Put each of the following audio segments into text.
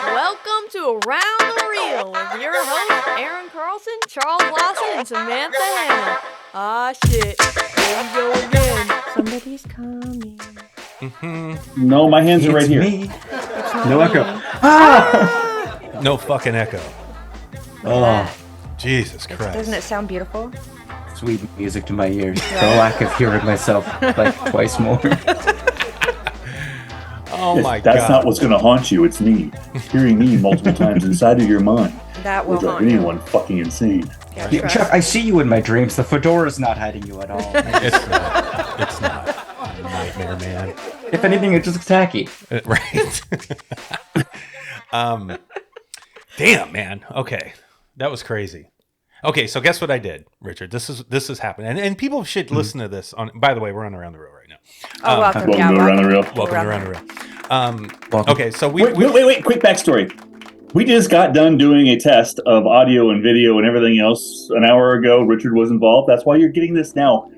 Welcome to Around the Reel with your hosts, Aaron Carlson, Charles Lawson, and Samantha Hannah. Ah, shit. Here we go again. Somebody's coming. Mm-hmm. No, my hands are right here. It's no echo. No fucking echo. Oh, Jesus Christ. Doesn't it sound beautiful? Sweet music to my ears. The lack of hearing myself like twice more. Oh my God. That's not what's going to haunt you. It's me. Hearing me multiple times inside of your mind. That will drive haunt you. anyone fucking insane. Yeah, Chuck, I see you in my dreams. The fedora's not hiding you at all. It's not. It's not. Nightmare, man. If anything, it just looks tacky. Right. Damn, man. Okay. That was crazy. Okay, so guess what I did, Richard? This is happening. And people should listen to this on. By the way, we're on Around the Reel right now. Welcome to Around the Reel. Welcome to Around the Reel. Okay, so wait, quick backstory. We just got done doing a test of audio and video and everything else an hour ago. Richard was involved. That's why you're getting this now.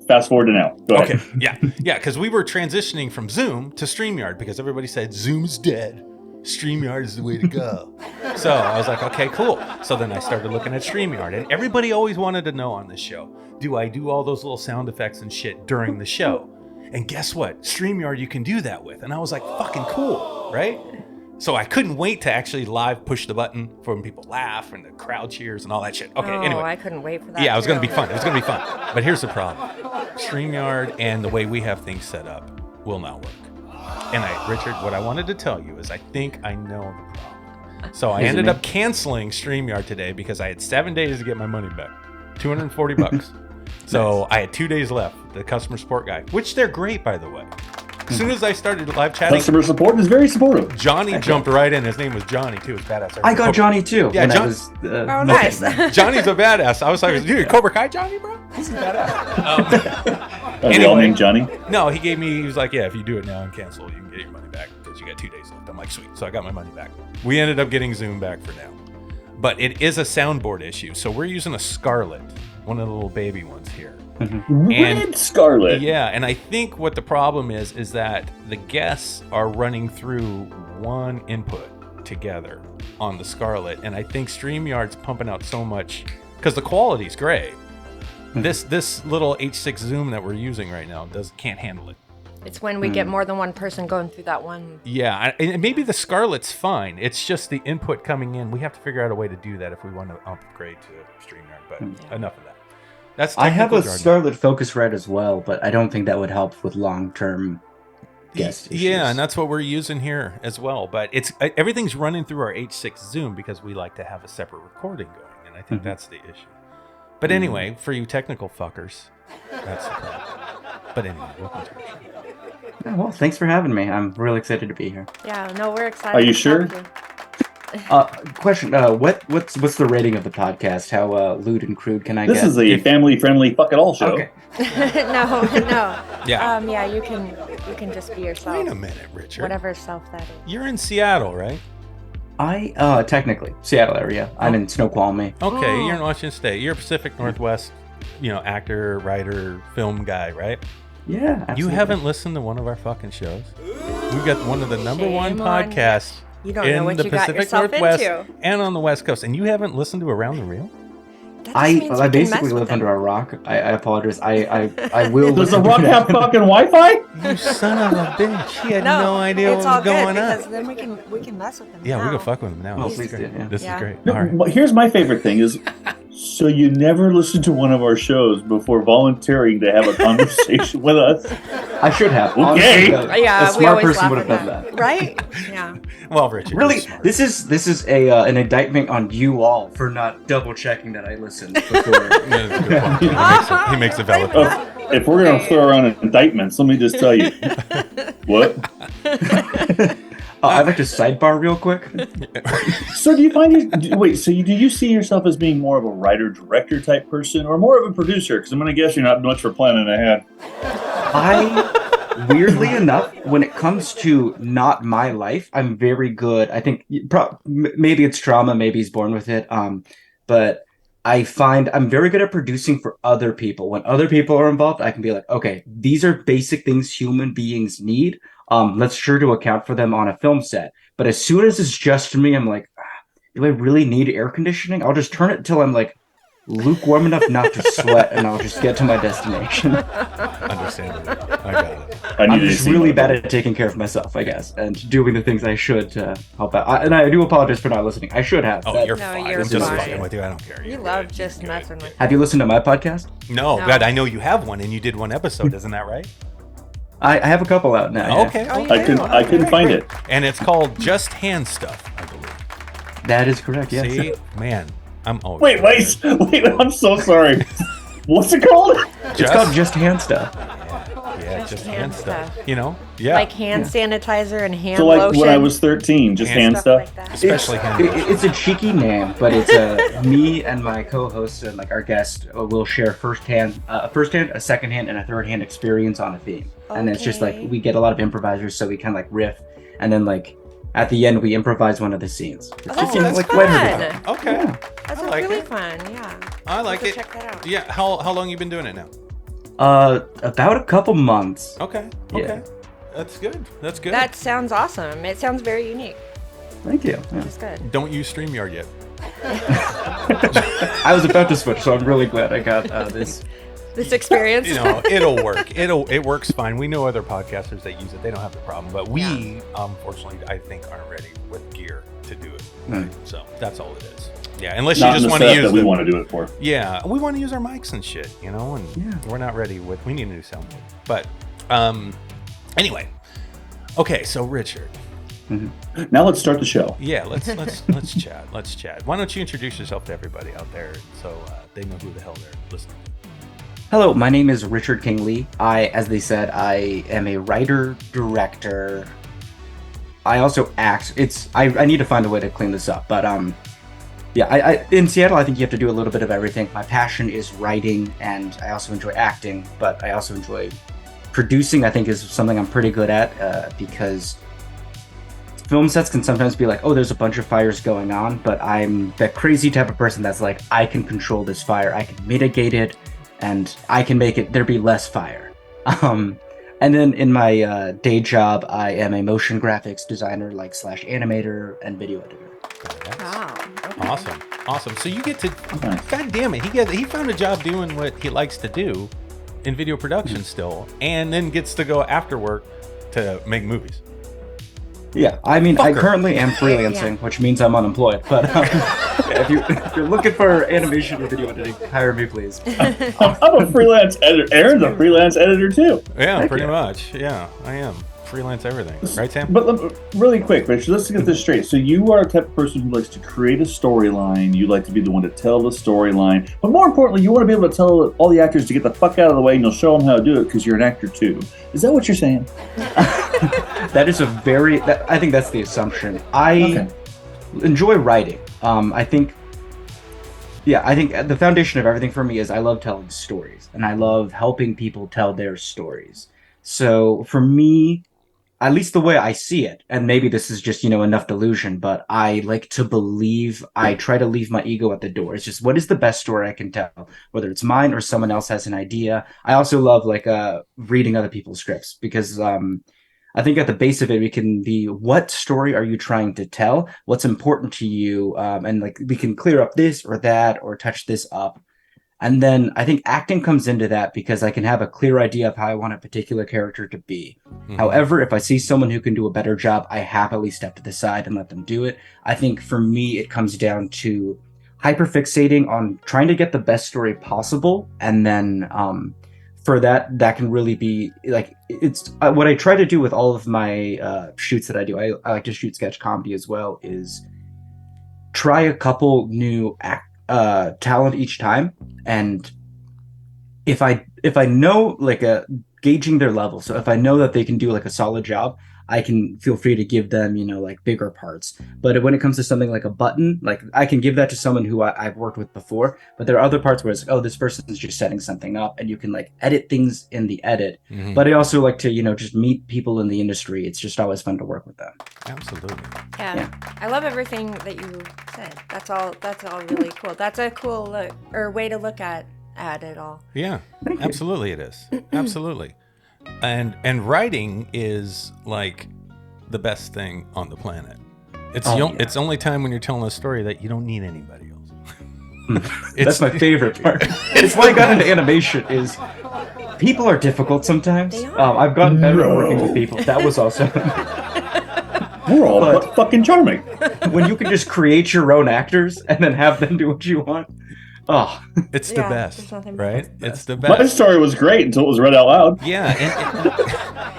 Fast forward to now. Go ahead. Okay, yeah, because we were transitioning from Zoom to StreamYard because everybody said Zoom's dead. StreamYard is the way to go. So I was like, okay, cool. So then I started looking at StreamYard, and everybody always wanted to know on this show, do I do all those little sound effects and shit during the show? And guess what? StreamYard you can do that with. And I was like, fucking cool, right? So I couldn't wait to actually live push the button for when people laugh and the crowd cheers and all that shit. Okay, anyway. I couldn't wait for that. Yeah, it was going to be fun. It was going to be fun. But here's the problem. StreamYard and the way we have things set up will not work. And Richard, what I wanted to tell you is I think I know the problem. So I ended up canceling StreamYard today because I had 7 days to get my money back. $240. So I had 2 days left, the customer support guy, which they're great, by the way. As soon as I started live chatting, customer support is very supportive. Johnny jumped right in. His name was Johnny too. It was badass. I got Johnny too. Yeah, oh, nice. Johnny's a badass. I was like, dude, Cobra Kai Johnny, bro. He's a badass. Are they all named Johnny? No, he was like, yeah, if you do it now and cancel, you can get your money back because you got 2 days left. I'm like, sweet. So I got my money back. We ended up getting Zoom back for now, but it is a soundboard issue. So we're using a Scarlett, one of the little baby ones here. Red Scarlet. Yeah, and I think what the problem is that the guests are running through one input together on the Scarlett, and I think StreamYard's pumping out so much because the quality's great. This little H6 Zoom that we're using right now can't handle it. It's when we get more than one person going through that one. Yeah, and maybe the Scarlett's fine. It's just the input coming in. We have to figure out a way to do that if we want to upgrade to StreamYard. But enough of that. I have a Scarlett Focusrite as well, but I don't think that would help with long-term guest issues. Yeah, and that's what we're using here as well. But everything's running through our H6 Zoom because we like to have a separate recording going, and I think that's the issue. But anyway, for you technical fuckers, that's the problem. But anyway, welcome to the show. Yeah, well, thanks for having me. I'm really excited to be here. Yeah, no, we're excited. Are you sure? Question: what's the rating of the podcast? How lewd and crude can I get? This is a family-friendly fuck it all show. Okay. no. Yeah. Yeah, you can just be yourself. Wait a minute, Richard. Whatever self that is. You're in Seattle, right? I technically Seattle area. I'm in Snoqualmie. Okay, you're in Washington State. You're a Pacific Northwest, actor, writer, film guy, right? Yeah, absolutely. You haven't listened to one of our fucking shows. We've got one of the number one podcasts you don't know what in the you got Pacific yourself Northwest into. and on the West Coast, and you haven't listened to Around the Reel? I basically live under a rock. I apologize. I will. Does the rock have fucking Wi-Fi? You son of a bitch! He had no idea what was going on. Because then we can mess with him. Yeah, now. we can fuck with him now. Oh, This is please great. do, yeah. This is great. No, All right. but here's my favorite thing is, so you never listened to one of our shows before volunteering to have a conversation with us? I should have. Okay. Honestly, Yeah, a we smart always person laugh would have at done that. Right? Yeah. Well, Richard, Really, you're smart. this is a an indictment on you all for not double checking that I listened before. Yeah, that's a good point. He makes a valid point. If we're going to throw around indictments, let me just tell you. What? I'd like to sidebar real quick. So do you find do you see yourself as being more of a writer-director type person or more of a producer? Because I'm going to guess you're not much for planning ahead. Weirdly enough, when it comes to not my life, I'm very good. I think maybe it's trauma, maybe he's born with it. But I find I'm very good at producing for other people. When other people are involved, I can be like, okay, these are basic things human beings need. Let's sure to account for them on a film set. But as soon as it's just me, I'm like, do I really need air conditioning? I'll just turn it till I'm like lukewarm enough not to sweat, and I'll just get to my destination. Understandable. I got it. I'm just really bad at taking care of myself, I guess, and doing the things I should to help out. And I do apologize for not listening. I should have. Oh, you're No, fine. you're I'm just fine. fucking with you. I don't care. You You're love good. just You're messing good. with Have you listened to my podcast? No, No. God, I know you have one, and you did one episode. Isn't that right? I have a couple out now. yeah. Okay. Oh, you okay. do? I couldn't find it. And it's called Just Hand Stuff, I believe. That is correct, yes. See, man, I'm always Wait! I'm so sorry. What's it called? It's called Just Hand Stuff. Yeah, just hand stuff. stuff. You know? Yeah. Like hand sanitizer and hand So like lotion. when I was 13, just hand stuff. Like that. Especially hand lotion. It's a cheeky name, but it's me and my co-host and like our guest will share firsthand, a secondhand, and a thirdhand experience on a theme. And it's just like Okay. we get a lot of improvisers, so we kind of like riff, and then like at the end we improvise one of the scenes. It's Oh, just, that's like fun. lighthearted. Okay. Yeah. That's I like really it. fun. Yeah. I like Go it. Check that out. Yeah. How long you been doing it now? About a couple months. Okay. Yeah. Okay. That's good. That's good. That sounds awesome. It sounds very unique. Thank you. Yeah. It's good. Don't use StreamYard yet. I was about to switch, so I'm really glad I got this. This experience. You know, it'll work. It works fine. We know other podcasters that use it. They don't have the problem. But we, unfortunately, I think aren't ready with gear to do it. Hmm. So that's all it is. Yeah, unless Not you in just the want to set use that we the want to do it for. Yeah, we want to use our mics and shit, you know, and Yeah. we're not ready with. We need a new soundboard. But anyway, okay. So Richard, Now let's start the show. yeah, let's chat. Let's chat. Why don't you introduce yourself to everybody out there so they know who the hell they're listening to? Hello, my name is Richard King Lee. As they said, I am a writer, director. I also act. I need to find a way to clean this up, but yeah, I in Seattle, I think you have to do a little bit of everything. My passion is writing, and I also enjoy acting, but I also enjoy producing. I think is something I'm pretty good at because film sets can sometimes be like, oh, there's a bunch of fires going on, but I'm that crazy type of person that's like, I can control this fire, I can mitigate it, and I can make it there be less fire. And then in my day job, I am a motion graphics designer, like / animator and video editor. Wow. Okay. Awesome. So you get to. Nice. God damn it! He found a job doing what he likes to do in video production still, and then gets to go after work to make movies. Yeah, I mean, I Fucker. currently am freelancing, which means I'm unemployed. But yeah, if you're looking for animation or video editing, hire me, please. I'm a freelance editor. Aaron's a freelance editor too. Yeah, Heck pretty yeah. much. Yeah, I am freelance everything, right, Sam? But really quick, Rich, let's get this straight. So you are a type of person who likes to create a storyline. You like to be the one to tell the storyline. But more importantly, you want to be able to tell all the actors to get the fuck out of the way, and you'll show them how to do it because you're an actor too. Is that what you're saying? That is I think that's the assumption. I enjoy writing. I think the foundation of everything for me is I love telling stories, and I love helping people tell their stories. So for me, at least the way I see it, and maybe this is just, enough delusion, but I like to believe, I try to leave my ego at the door. It's just, what is the best story I can tell? Whether it's mine or someone else has an idea. I also love reading other people's scripts because I think at the base of it, we can be, what story are you trying to tell? What's important to you? And we can clear up this or that or touch this up. And then I think acting comes into that because I can have a clear idea of how I want a particular character to be. Mm-hmm. However, if I see someone who can do a better job, I happily step to the side and let them do it. I think for me, it comes down to hyperfixating on trying to get the best story possible. And then for that can really be it's what I try to do with all of my shoots that I do. I like to shoot sketch comedy as well, is try a couple new talent each time. And if I know gauging their level, so if I know that they can do a solid job, I can feel free to give them, like bigger parts. But when it comes to something like a button, like I can give that to someone who I've worked with before. But there are other parts where it's like, oh, this person is just setting something up, and you can like edit things in the edit. Mhm. But I also like to, just meet people in the industry. It's just always fun to work with them. Absolutely. Yeah. I love everything that you said. That's all really cool. That's a cool look or way to look at it all. Yeah, absolutely it is. Absolutely. And writing is like the best thing on the planet. It's it's the only time when you're telling a story that you don't need anybody else. That's my favorite part. It's why I got into animation is people are difficult sometimes. They are. I've gotten better at working with people. That was also We're all fucking charming. when you can just create your own actors and then have them do what you want. Oh, It's the Yeah, best, there's nothing right? better. It's the My best. story was great until it was read out loud. Yeah,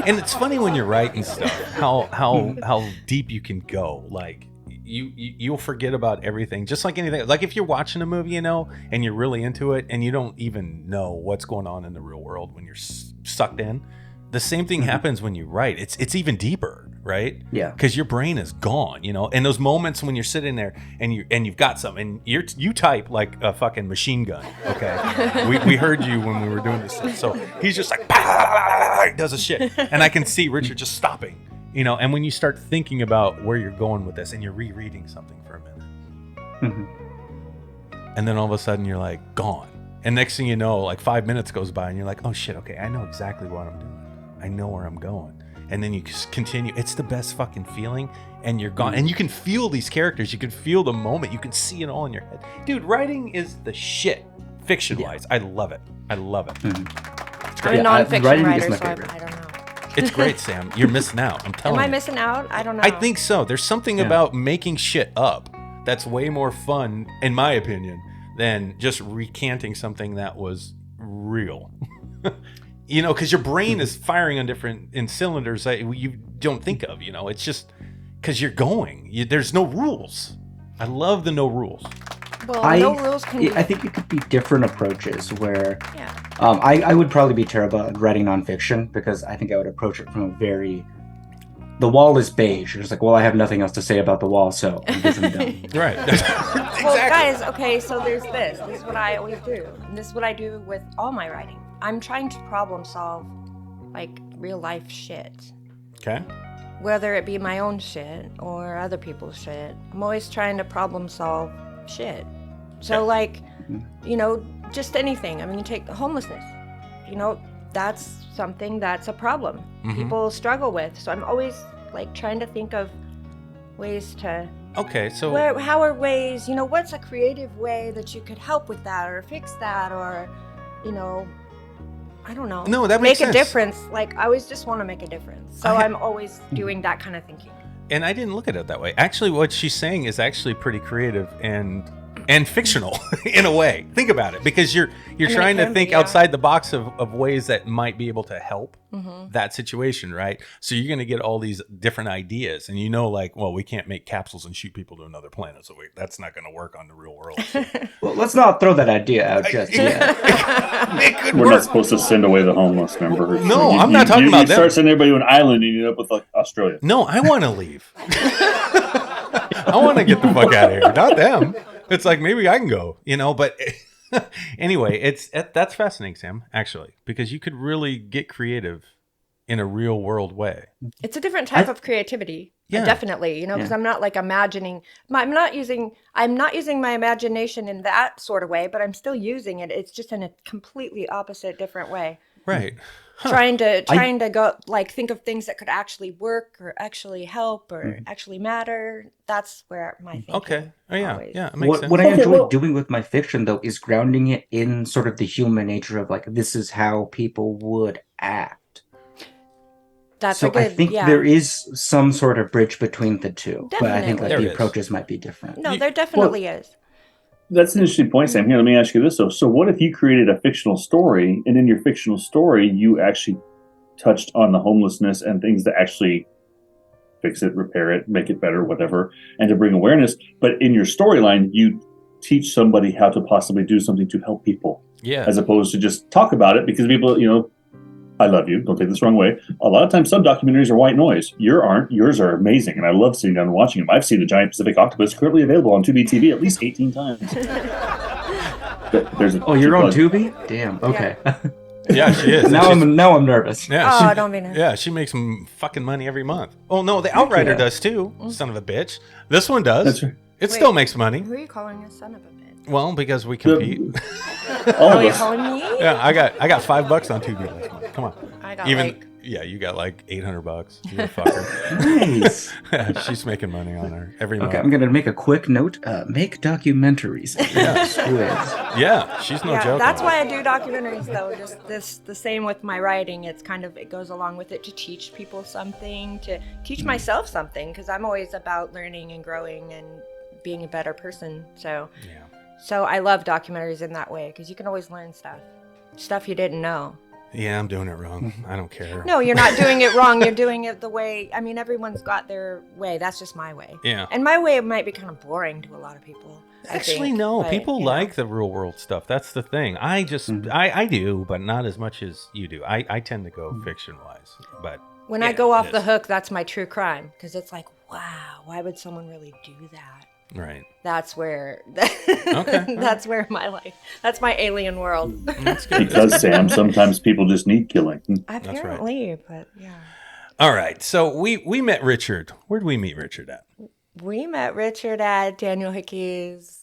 and it's funny when you're writing stuff how deep you can go. Like you'll forget about everything, just like anything. Like if you're watching a movie, and you're really into it, and you don't even know what's going on in the real world when you're sucked in. The same thing happens when you write. It's even deeper, right? Yeah. Because your brain is gone, And those moments when you're sitting there and you've got something, and you type like a fucking machine gun. Okay, we heard you when we were doing this. So he's just like does a shit, and I can see Richard just stopping, And when you start thinking about where you're going with this, and you're rereading something for a minute, and then all of a sudden you're like gone, and next thing you know, like 5 minutes goes by, and you're like, oh shit, okay, I know exactly what I'm doing. I know where I'm going. And then you just continue. It's the best fucking feeling. And you're gone. And you can feel these characters. You can feel the moment. You can see it all in your head. Dude, writing is the shit. Fiction-wise. I love it. I love it. It's I'm a great. nonfiction writing is writer, my so favorite. I don't know. It's great, Sam. You're missing out. I'm telling Am I you. missing out? I don't know. I think so. There's something about making shit up that's way more fun, in my opinion, than just recanting something that was real. Because your brain is firing on in cylinders that you don't think of. It's just because you're going. There's no rules. I love the no rules. Well, no rules can be. I think it could be different approaches where Yeah. I would probably be terrible at writing nonfiction because I think I would approach it from a very the wall is beige. It's like, well, I have nothing else to say about the wall, so I'm done. Right. Exactly. Well, guys, okay, so there's this. This is what I always do. And this is what I do with all my writing. I'm trying to problem solve, like, real life shit. Okay. Whether it be my own shit or other people's shit. I'm always trying to problem solve shit. So, like, just anything. I mean, you take homelessness. That's something that's a problem. Mm-hmm. People struggle with. So I'm always, like, trying to think of ways to... Okay, so... How are ways, what's a creative way that you could help with that or fix that or, I don't know. No, that makes sense. Make a difference. Like, I always just want to make a difference. So I'm always doing that kind of thinking. And I didn't look at it that way. Actually, what she's saying is actually pretty creative and fictional in a way. Think about it, because you're trying to think outside the box of ways that might be able to help that situation, right? So you're going to get all these different ideas, and like, well, we can't make capsules and shoot people to another planet, so that's not going to work on the real world. So. Well, let's not throw that idea out just yet. We're not supposed to send away the homeless, remember? No, I'm not talking about you them. start sending everybody to an island and you end up with like Australia. No, I want to leave. I want to get the fuck out of here, not them. It's like, maybe I can go, but anyway, that's fascinating, Sam, actually, because you could really get creative in a real world way. It's a different type of creativity. Yeah. Definitely, because I'm not like imagining, I'm not using my imagination in that sort of way, but I'm still using it. It's just in a completely opposite, different way. Right. Huh. Trying to go, like, think of things that could actually work or actually help or actually matter. That's where my thinking. Okay. Oh yeah. always. Yeah. It makes sense. What I enjoy doing with my fiction, though, is grounding it in sort of the human nature of, like, this is how people would act. That's so a good, I think there is some sort of bridge between the two, but I think like Definitely. the approaches might be different. No, there definitely is. That's an interesting point, Sam. Here, let me ask you this, though. So what if you created a fictional story, and in your fictional story, you actually touched on the homelessness and things to actually fix it, repair it, make it better, whatever, and to bring awareness. But in your storyline, you teach somebody how to possibly do something to help people. Yeah. As opposed to just talk about it, because people, I love you. Don't take this the wrong way. A lot of times, some documentaries are white noise. Yours are amazing, and I love sitting down and watching them. I've seen The Giant Pacific Octopus currently available on Tubi TV at least 18 times. You're on Tubi? Damn. Okay. Yeah, she is. now I'm nervous. Yeah, don't be nervous. Yeah, she makes some fucking money every month. Oh no, the Outrider does too. Son of a bitch. This one does. That's right. It still makes money. Who are you calling a son of a bitch? Well, because we compete. All of You're us. calling me? Yeah, I got $5 on Tubi last month. Come on. I got You got like $800. You a fucker. Nice. She's making money on her every month. Okay, I'm gonna make a quick note. Make documentaries. Yeah, squids. Yeah, she's no joke. That's why I do documentaries, though. Just the same with my writing. It goes along with it to teach people something, to teach myself something, because I'm always about learning and growing and being a better person. So I love documentaries in that way, because you can always learn stuff you didn't know. Yeah, I'm doing it wrong. I don't care. No, you're not doing it wrong. You're doing it the way, I mean, everyone's got their way. That's just my way. Yeah. And my way might be kind of boring to a lot of people. Actually, no. People like the real world stuff. That's the thing. I just, I do, but not as much as you do. I tend to go fiction-wise. But when I go off the hook, that's my true crime. Because it's like, wow, why would someone really do that? Right. That's where Okay. That's where my life. That's my alien world. That's good. Because, Sam, sometimes people just need killing. Apparently, but yeah. All right. So we met Richard. Where did we meet Richard at? We met Richard at Daniel Hickey's.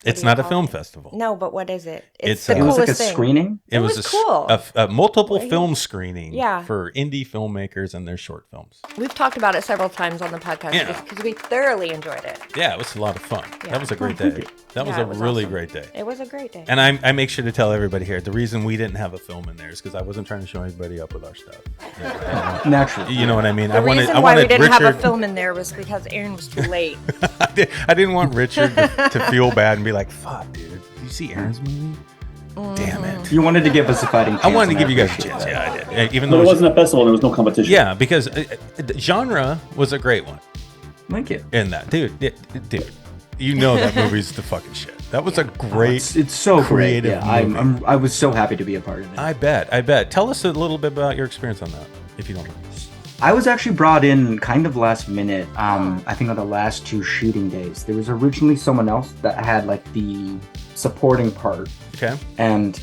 It's not a film festival. No, but what is it? It's the it was coolest like a thing. screening. It was cool. a multiple film screening Yeah. for indie filmmakers and their short films. We've talked about it several times on the podcast because we thoroughly enjoyed it. Yeah, it was a lot of fun. Yeah. That was a great day. That was Yeah, a it was really awesome. great day. It was a great day. And I make sure to tell everybody here, the reason we didn't have a film in there is because I wasn't trying to show anybody up with our stuff. Naturally. You know what I mean? The reason why we didn't have a film in there was because Aaron was too late. I didn't want Richard to feel bad and be like, fuck, dude. Did you see Aaron's movie? Damn it. You wanted to give us a fighting chance. I wanted to and give you guys a appreciate chance. that. Yeah, I did. Even But though it wasn't a festival. There was no competition. Yeah, because the genre was a great one Thank you. in that. Dude, you know that movie's the fucking shit. That was a great, It's so creative great. Yeah, movie. I was so happy to be a part of it. I bet. Tell us a little bit about your experience on that, if you don't mind. I was actually brought in kind of last minute. I think on the last 2 shooting days. There was originally someone else that had like the supporting part, Okay. and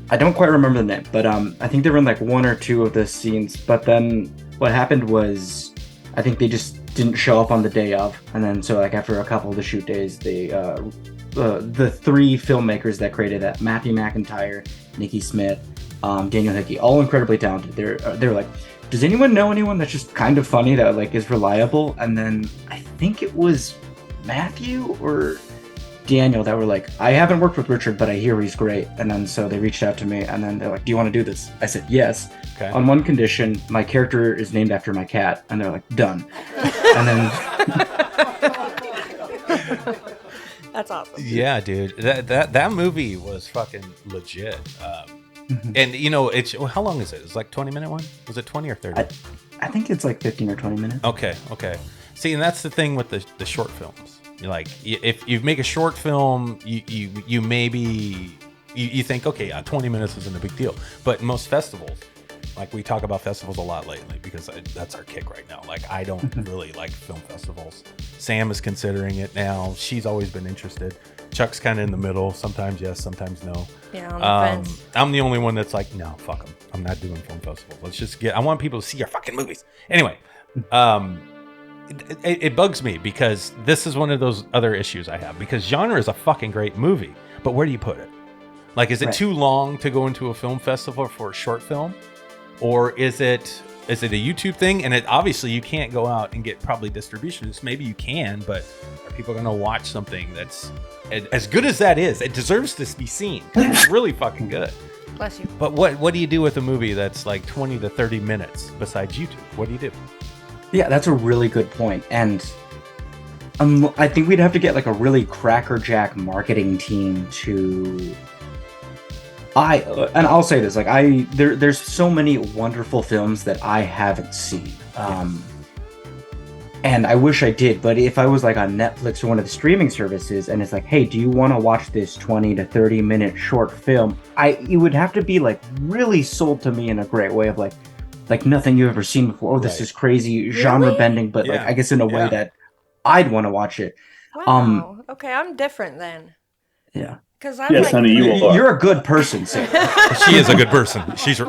I don't quite remember the name, but I think they were in like 1 or 2 of the scenes. But then what happened was, I think they just didn't show up on the day of, and then so like after a couple of the shoot days, they the 3 filmmakers that created that, Matthew McIntyre, Nikki Smith, Daniel Hickey, all incredibly talented. They're like, does anyone know anyone that's just kind of funny that like is reliable? And then I think it was Matthew or Daniel that were like, I haven't worked with Richard, but I hear he's great. And then so they reached out to me, and then they're like, do you want to do this? I said yes. Okay. On one condition, my character is named after my cat. And they're like, done. And then That's awesome. Yeah, dude. That movie was fucking legit. And you know, how long is it? It's like 20-minute one? Was it 20 or 30? I think it's like 15 or 20 minutes. Okay. See, and that's the thing with the short films. Like, if you make a short film, you maybe you think, okay, 20 minutes isn't a big deal. But most festivals, like we talk about festivals a lot lately because that's our kick right now. Like, I don't really like film festivals. Sam is considering it now. She's always been interested. Chuck's kind of in the middle. Sometimes yes, sometimes no. Yeah, on the fence. I'm the only one that's like, no, fuck them. I'm not doing film festivals. Let's just I want people to see your fucking movies. Anyway, it bugs me because this is one of those other issues I have, because genre is a fucking great movie, but where do you put it? Like, is it Right. too long to go into a film festival for a short film? Or is it a YouTube thing? And obviously you can't go out and get probably distributions. Maybe you can, but are people going to watch something that's as good as that is? It deserves to be seen. It's really fucking good. Bless you. But what do you do with a movie that's like 20 to 30 minutes besides YouTube? What do you do? Yeah, that's a really good point. And I think we'd have to get like a really crackerjack marketing team to... and I'll say this, like there's so many wonderful films that I haven't seen. And I wish I did, but if I was like on Netflix or one of the streaming services and it's like, hey, do you want to watch this 20 to 30 minute short film? It would have to be like really sold to me in a great way of like nothing you've ever seen before. Oh, this is crazy genre bending, but like I guess in a way that I'd want to watch it. Wow. Okay, I'm different then. Yeah. Because I'm Yes, honey, You're a good person, Sarah. She is a good person.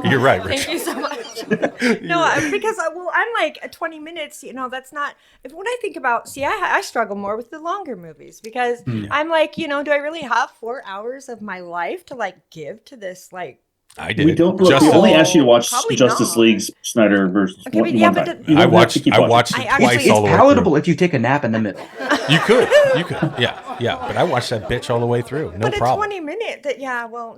You're right, Rich. Thank you so much. No, because I'm like 20 minutes. That's not. When I think about, I struggle more with the longer movies because I'm like, do I really have 4 hours of my life to like give to this like? I did. We don't. Look, we only asked you to watch Justice League's Snyder versus. Okay, but yeah, but I watched it twice all the way It's palatable through. if you take a nap in the middle. You could. Yeah. But I watched that bitch all the way through. No but problem. But a 20-minute.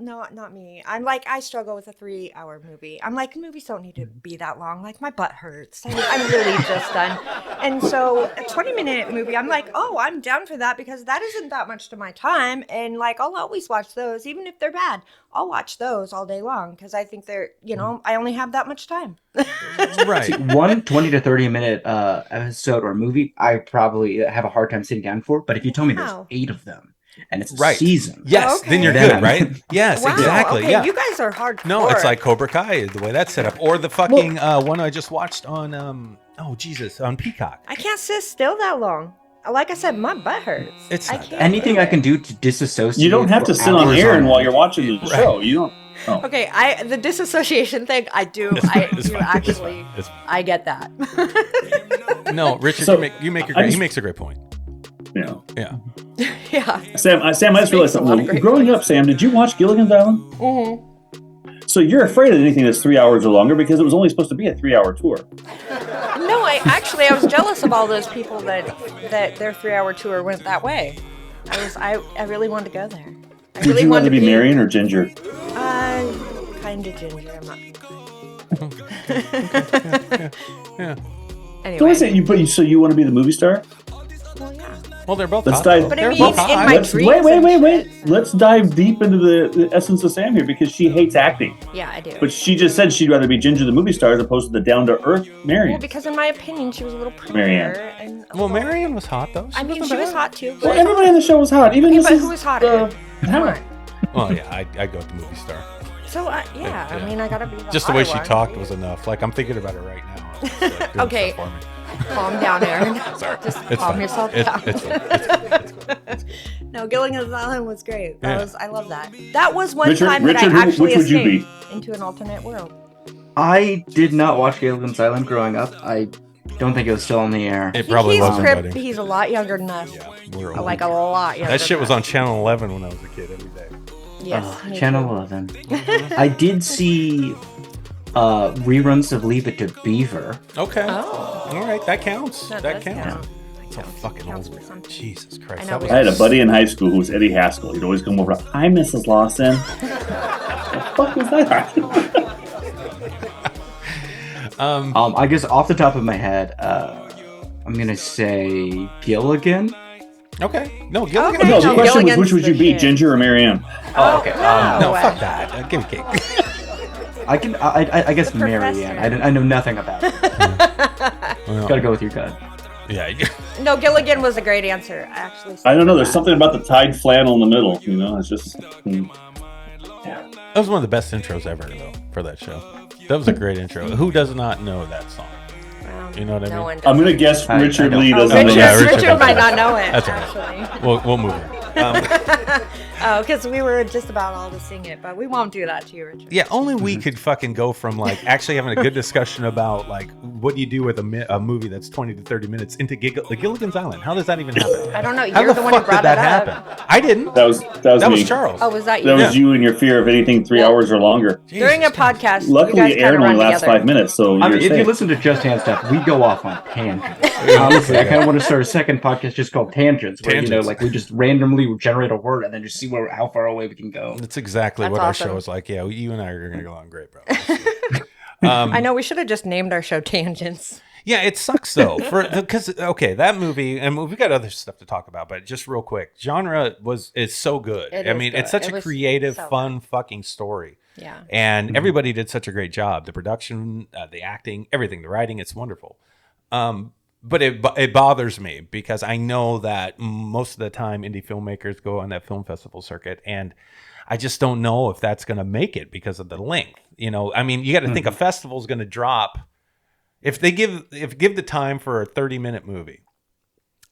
No, not me. I'm like, I struggle with a 3-hour movie. I'm like, movies don't need to be that long. Like, my butt hurts. I'm really just done. And so, a 20-minute movie, I'm like, oh, I'm down for that because that isn't that much to my time. And like, I'll always watch those, even if they're bad. I'll watch those all day long because I think they're, I only have that much time. Right. See, one 20 to 30 minute episode or movie, I probably have a hard time sitting down for. But if you tell me there's 8 of them and it's a season. Yes, then you're good, right? Yes, Wow, exactly. Okay, Yeah. you guys are hardcore. No, it's like Cobra Kai, the way that's set up. Or the fucking one I just watched on, on Peacock. I can't sit still that long. Like I said, my butt hurts. It's I not can't Anything do I can do to disassociate. You don't have to sit on Aaron while you're watching the show. You don't. Oh. Okay, the disassociation thing, I do. It's fine. Actually, It's fine. I get that. No, Richard, So, he makes a great point. Yeah. Yeah. Yeah. Sam, I just realized makes a lot of something. great Growing up, Sam, did you watch Gilligan's Island? Mm-hmm. So you're afraid of anything that's 3 hours or longer because it was only supposed to be a 3-hour tour. No, I was jealous of all those people that their 3-hour tour went that way. I really wanted to go there. I Would really you wanted rather be Marion or Ginger? Kind of Ginger. I'm not. Yeah. Anyway. So, so you want to be the movie star? Well, yeah. Well, they're both Let's hot, dive- though. But I They're mean, both in hot. my dreams Wait. and shit. Let's dive deep into the essence of Sam here because she hates acting. Yeah, I do. But she just said she'd rather be Ginger the movie star as opposed to the down-to-earth Marion. Well, because in my opinion, she was a little prettier. Marianne. And Well, Marion was hot, though. I mean, she was hot too. Well, everybody on the show was hot. Even Okay, Mrs. but who was hotter? Howard. Well, yeah, I go with the movie star. So I mean, I gotta be Just the way she hotter one. talked was enough. Like, I'm thinking about it right now. It's just, like, doing Okay. stuff for me. Calm down, Aaron. Sorry. Just It's calm fine. yourself It's down. fine. No, Gilligan's Island was great. Yeah. I love that. That was one Richard, time that Richard, I actually which would you be? escaped into an alternate world. I did not watch Gilligan's Island growing up. I don't think it was still on the air. It probably he's wasn't, buddy. He's a lot younger than us. Yeah, we're old. Like a lot younger. That shit was than on Channel 11 when I was a kid every day. us. Yes. me Channel too. 11. I did see reruns of Leave It to Beaver. Okay. Oh. All right, that counts. That That does counts. count. So fucking Counts old. for something. Jesus Christ. I know That was we I had a buddy in high school who was Eddie Haskell. He'd always come over. Hi, Mrs. Lawson. What the fuck was that? I guess off the top of my head, I'm gonna say Gilligan. Okay. No, Gilligan. Okay. No, the No, question was, Gilligan's which would the you be, shit. Ginger or Marianne? Oh, okay. No, way. fuck that. Give me cake. I can. I guess The Marianne. professor. I know nothing about it. Well, Gotta go with your gut. yeah. No, Gilligan was a great answer. I actually. I don't know. There's something about the tied flannel in the middle. You know, it's just. That was one of the best intros ever, though, for that show. That was a great intro. Who does not know that song? You know what I mean? No one does. I'm gonna guess I Richard don't- Lee Oh, doesn't Richard, know. Yeah, Richard Richard doesn't might know. not know it. That's all right. We'll move on. Oh, because we were just about all to sing it, but we won't do that to you, Richard. Yeah, only we could fucking go from like actually having a good discussion about like what do you do with a movie that's 20 to 30 minutes into the Gilligan's Island. How does that even happen? I don't know. How You're the the one who fuck brought did that it up. happen? I didn't. That was That me. was Charles. Oh, was that you? That was you and your fear of anything 3 hours or longer. During a Jesus. podcast, you guys Luckily, kind of Aaron run only lasts together. 5 minutes, so I you're mean, if you safe. listen to Just Hand Stuff, we go off on tangents. Honestly, I kind of want to start a second podcast just called Tangents, where Tangents. like we just randomly generate a word and then just see how far away we can go. That's exactly That's what awesome. our show is like. Yeah, you and I are going to go on great, bro. I know we should have just named our show Tangents. Yeah, it sucks though, because that movie, and we've got other stuff to talk about, but just real quick, genre is so good. It I is mean, good. it's such It a was creative, so fun, fucking story. Yeah. And everybody did such a great job. The production, the acting, everything, the writing, it's wonderful. but it bothers me because I know that most of the time indie filmmakers go on that film festival circuit, and I just don't know if that's going to make it because of the length. You know, I mean, you got to think a festival is going to drop if give the time for a 30-minute movie.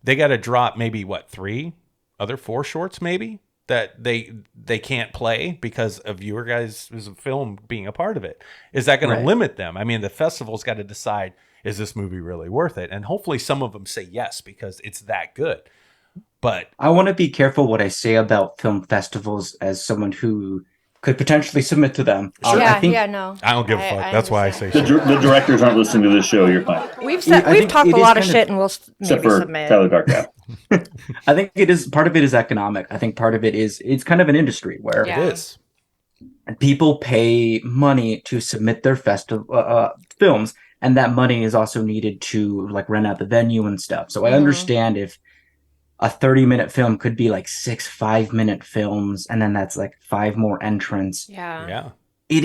They got to drop maybe 4 shorts maybe that they can't play because of your guys' film being a part of it. Is that going to limit them? I mean, the festival's got to decide, is this movie really worth it? And hopefully some of them say yes because it's that good. But I want to be careful what I say about film festivals as someone who could potentially submit to them. No. I don't give a fuck. That's why I say the directors aren't listening to this show. You're fine. We've talked a lot of shit, and we'll except maybe for submit. Tyler Darkow. I think part of it is economic. I think part of it is it's kind of an industry where it is. People pay money to submit their films, and that money is also needed to like rent out the venue and stuff. So I understand if a 30-minute film could be like 6 5-minute films, and then that's like 5 more entrants. Yeah. I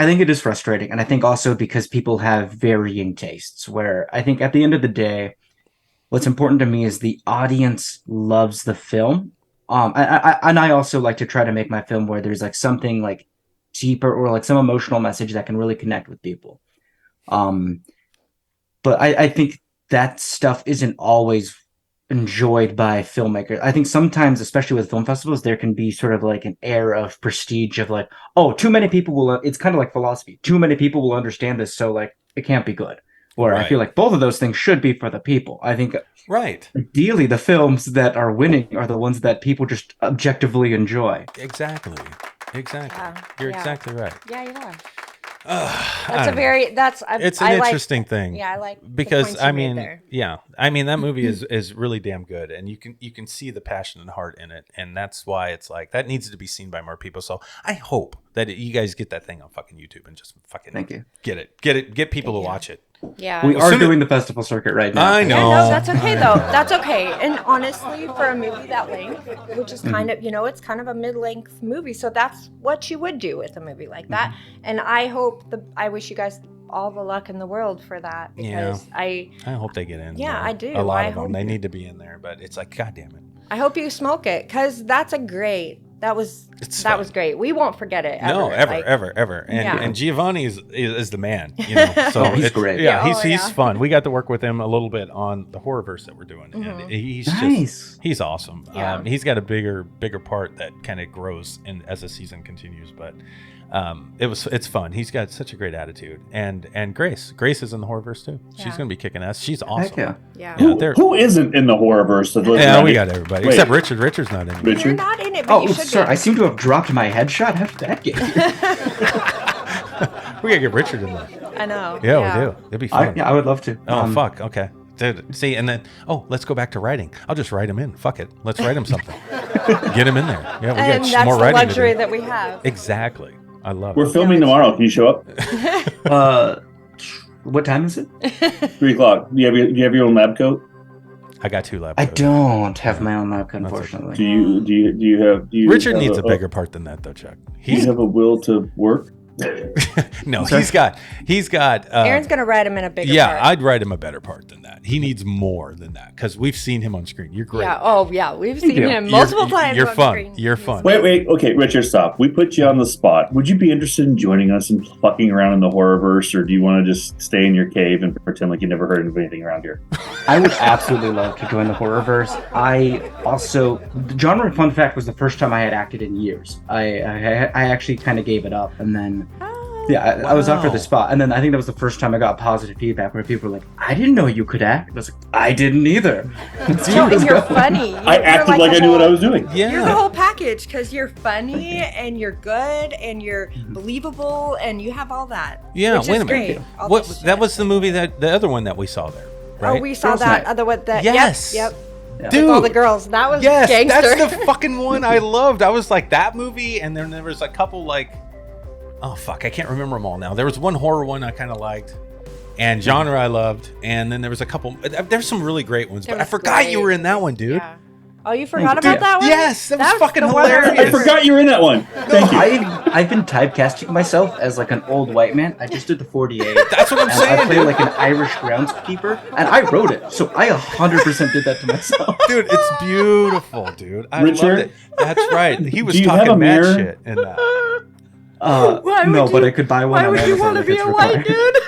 think it is frustrating, and I think also because people have varying tastes. Where I think at the end of the day, what's important to me is the audience loves the film. I also like to try to make my film where there's like something like deeper or like some emotional message that can really connect with people. But I think that stuff isn't always enjoyed by filmmakers. I think sometimes, especially with film festivals, there can be sort of like an air of prestige of like, oh, too many people will. It's kind of like philosophy. Too many people will understand this, so like it can't be good. Where I feel like both of those things should be for the people. I think ideally the films that are winning are the ones that people just objectively enjoy. Exactly. Yeah. You're exactly right. Yeah, you are. It's an interesting thing. Yeah, I like because I mean that movie is really damn good, and you can see the passion and heart in it, and that's why it's like that needs to be seen by more people. So I hope that you guys get that thing on fucking YouTube and just fucking get people to watch it. Yeah, we are doing the festival circuit right now. I know. Yeah, no, that's okay though. That's okay. And honestly, for a movie that length, which is kind of, it's kind of a mid-length movie, so that's what you would do with a movie like that. And I wish you guys all the luck in the world for that, because I hope they get in. Yeah, I do. A lot of them. They need to be in there, but it's like, God damn it. I hope you smoke it, because that was great. We won't forget it. No, ever. And Giovanni is the man. So he's great. Yeah, he's fun. We got to work with him a little bit on the Horrorverse that we're doing, and he's nice. He's awesome. Yeah. He's got a bigger part that kind of grows as the season continues, but. It's fun. He's got such a great attitude, and Grace is in the Horrorverse too. She's gonna be kicking ass. She's awesome. Yeah. Who isn't in the Horrorverse? Yeah, we got everybody except Richard. Richard's not in it. You're not in it, but you should sorry. be. I seem to have dropped my headshot. How did that get here? We gotta get Richard in there. I know. Yeah, we do. It'd be fun. I would love to. Oh fuck. Okay. Dude, see, and then let's go back to writing. I'll just write him in. Fuck it. Let's write him something. Get him in there. Yeah, we and got that's more the writing. luxury that we have. Exactly. I love We're filming tomorrow. Can you show up? What time is it? 3:00. Do you have your own lab coat? I got 2 lab coats. I don't have Yeah. my own lab coat, unfortunately. Okay. Do you have? Richard needs a bigger part than that, though, Chuck. Do you have a will to work? No, he's got. Aaron's gonna write him in a bigger part. Yeah, I'd write him a better part than that. He needs more than that because we've seen him on screen. You're great. Yeah. Oh yeah, we've seen him multiple times. You're on fun. Screen. You're fun. Wait. Okay, Richard, stop. We put you on the spot. Would you be interested in joining us and fucking around in the Horrorverse, or do you want to just stay in your cave and pretend like you never heard of anything around here? I would absolutely love to join the Horrorverse. The genre fun fact was the first time I had acted in years. I actually kind of gave it up, and then. Yeah, I was up for the spot, and then I think that was the first time I got positive feedback where people were like, "I didn't know you could act." I was like, "I didn't either." And you're funny. I acted like I knew what I was doing. Yeah, you're the whole package because you're funny and you're good and you're believable and you have all that. Yeah, which wait is a minute. Great. That was the movie the other one that we saw there, right? Oh, we saw that other one. Yes. Yep. Yeah. Dude, with all the girls. That was gangster. That's the fucking one I loved. I was like that movie, and then there was a couple like. Oh, fuck. I can't remember them all now. There was one horror one I kind of liked, and genre I loved, and then there was a couple. There's some really great ones, but I forgot you were in that one, dude. Yeah. Oh, you forgot Thank you. about that one? Yes, that was That's fucking the one that- hilarious. I forgot you were in that one. Thank you. I've been typecasting myself as like an old white man. I just did the 48. That's what I'm and saying, I play dude. like an Irish groundskeeper, and I wrote it, so I 100% did that to myself. Dude, it's beautiful, dude. I Richard? loved it. That's right. He was Do you have talking a mad mirror? shit in that. Why No, would but you- I could buy one Why on would you Amazon want to if be it's a white required. dude?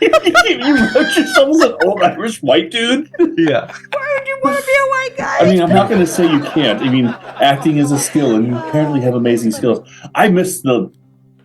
You wrote yourself as an old Irish white dude? Yeah. Why would you want to be a white guy? I mean, I'm not going to say you can't. I mean, acting is a skill, and you apparently have amazing skills. I missed the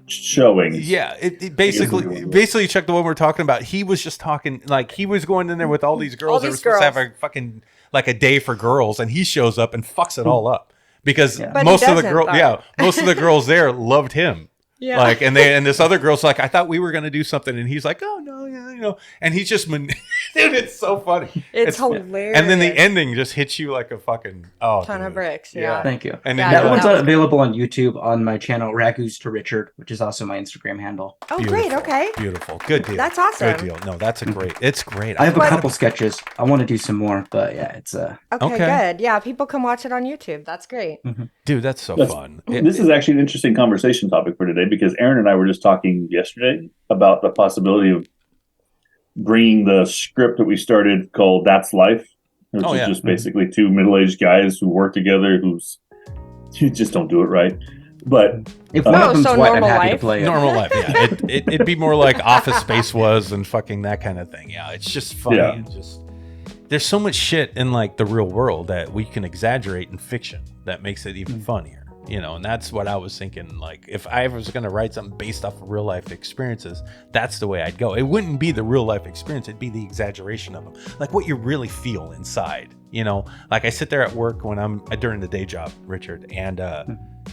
showings. Yeah, it basically check the one we're talking about. He was just talking like he was going in there with all these girls. All They were these supposed to have girls. a fucking like a day for girls, and he shows up and fucks it all up because Yeah. But he most of the doesn't, though. most of the girls there loved him. Yeah. Like and this other girl's like, I thought we were gonna do something, and he's like, oh no, yeah, and he's just dude, it's so funny. It's hilarious. And then the ending just hits you like a fucking ton of dude. bricks. Yeah. Thank you. And Yeah, then That you're one's like, was available on YouTube on my channel Ragoos to Richard, which is also my Instagram handle. Oh, great. Beautiful. Okay. beautiful, good deal. That's awesome. Good deal. No, that's a great. It's great. I have a What- couple sketches. I want to do some more, but yeah, it's Okay, Okay. good. Yeah, people can watch it on YouTube. That's great. Dude, that's so That's- fun. This is actually an interesting conversation topic for today because Aaron and I were just talking yesterday about the possibility of bringing the script that we started called That's Life, which Oh, is yeah. just basically two middle-aged guys who work together who just don't do it right. But if one Oh, of them's so white, I'm normal happy to life? play it. Normal life, yeah. It'd be more like Office Space was and fucking that kind of thing. Yeah, it's just funny. Yeah. And just there's so much shit in like the real world that we can exaggerate in fiction that makes it even funnier. You know, and that's what I was thinking. Like, if I was going to write something based off of real life experiences, that's the way I'd go. It wouldn't be the real life experience; it'd be the exaggeration of them, like what you really feel inside. You know, like I sit there at work when I'm during the day job, Richard, and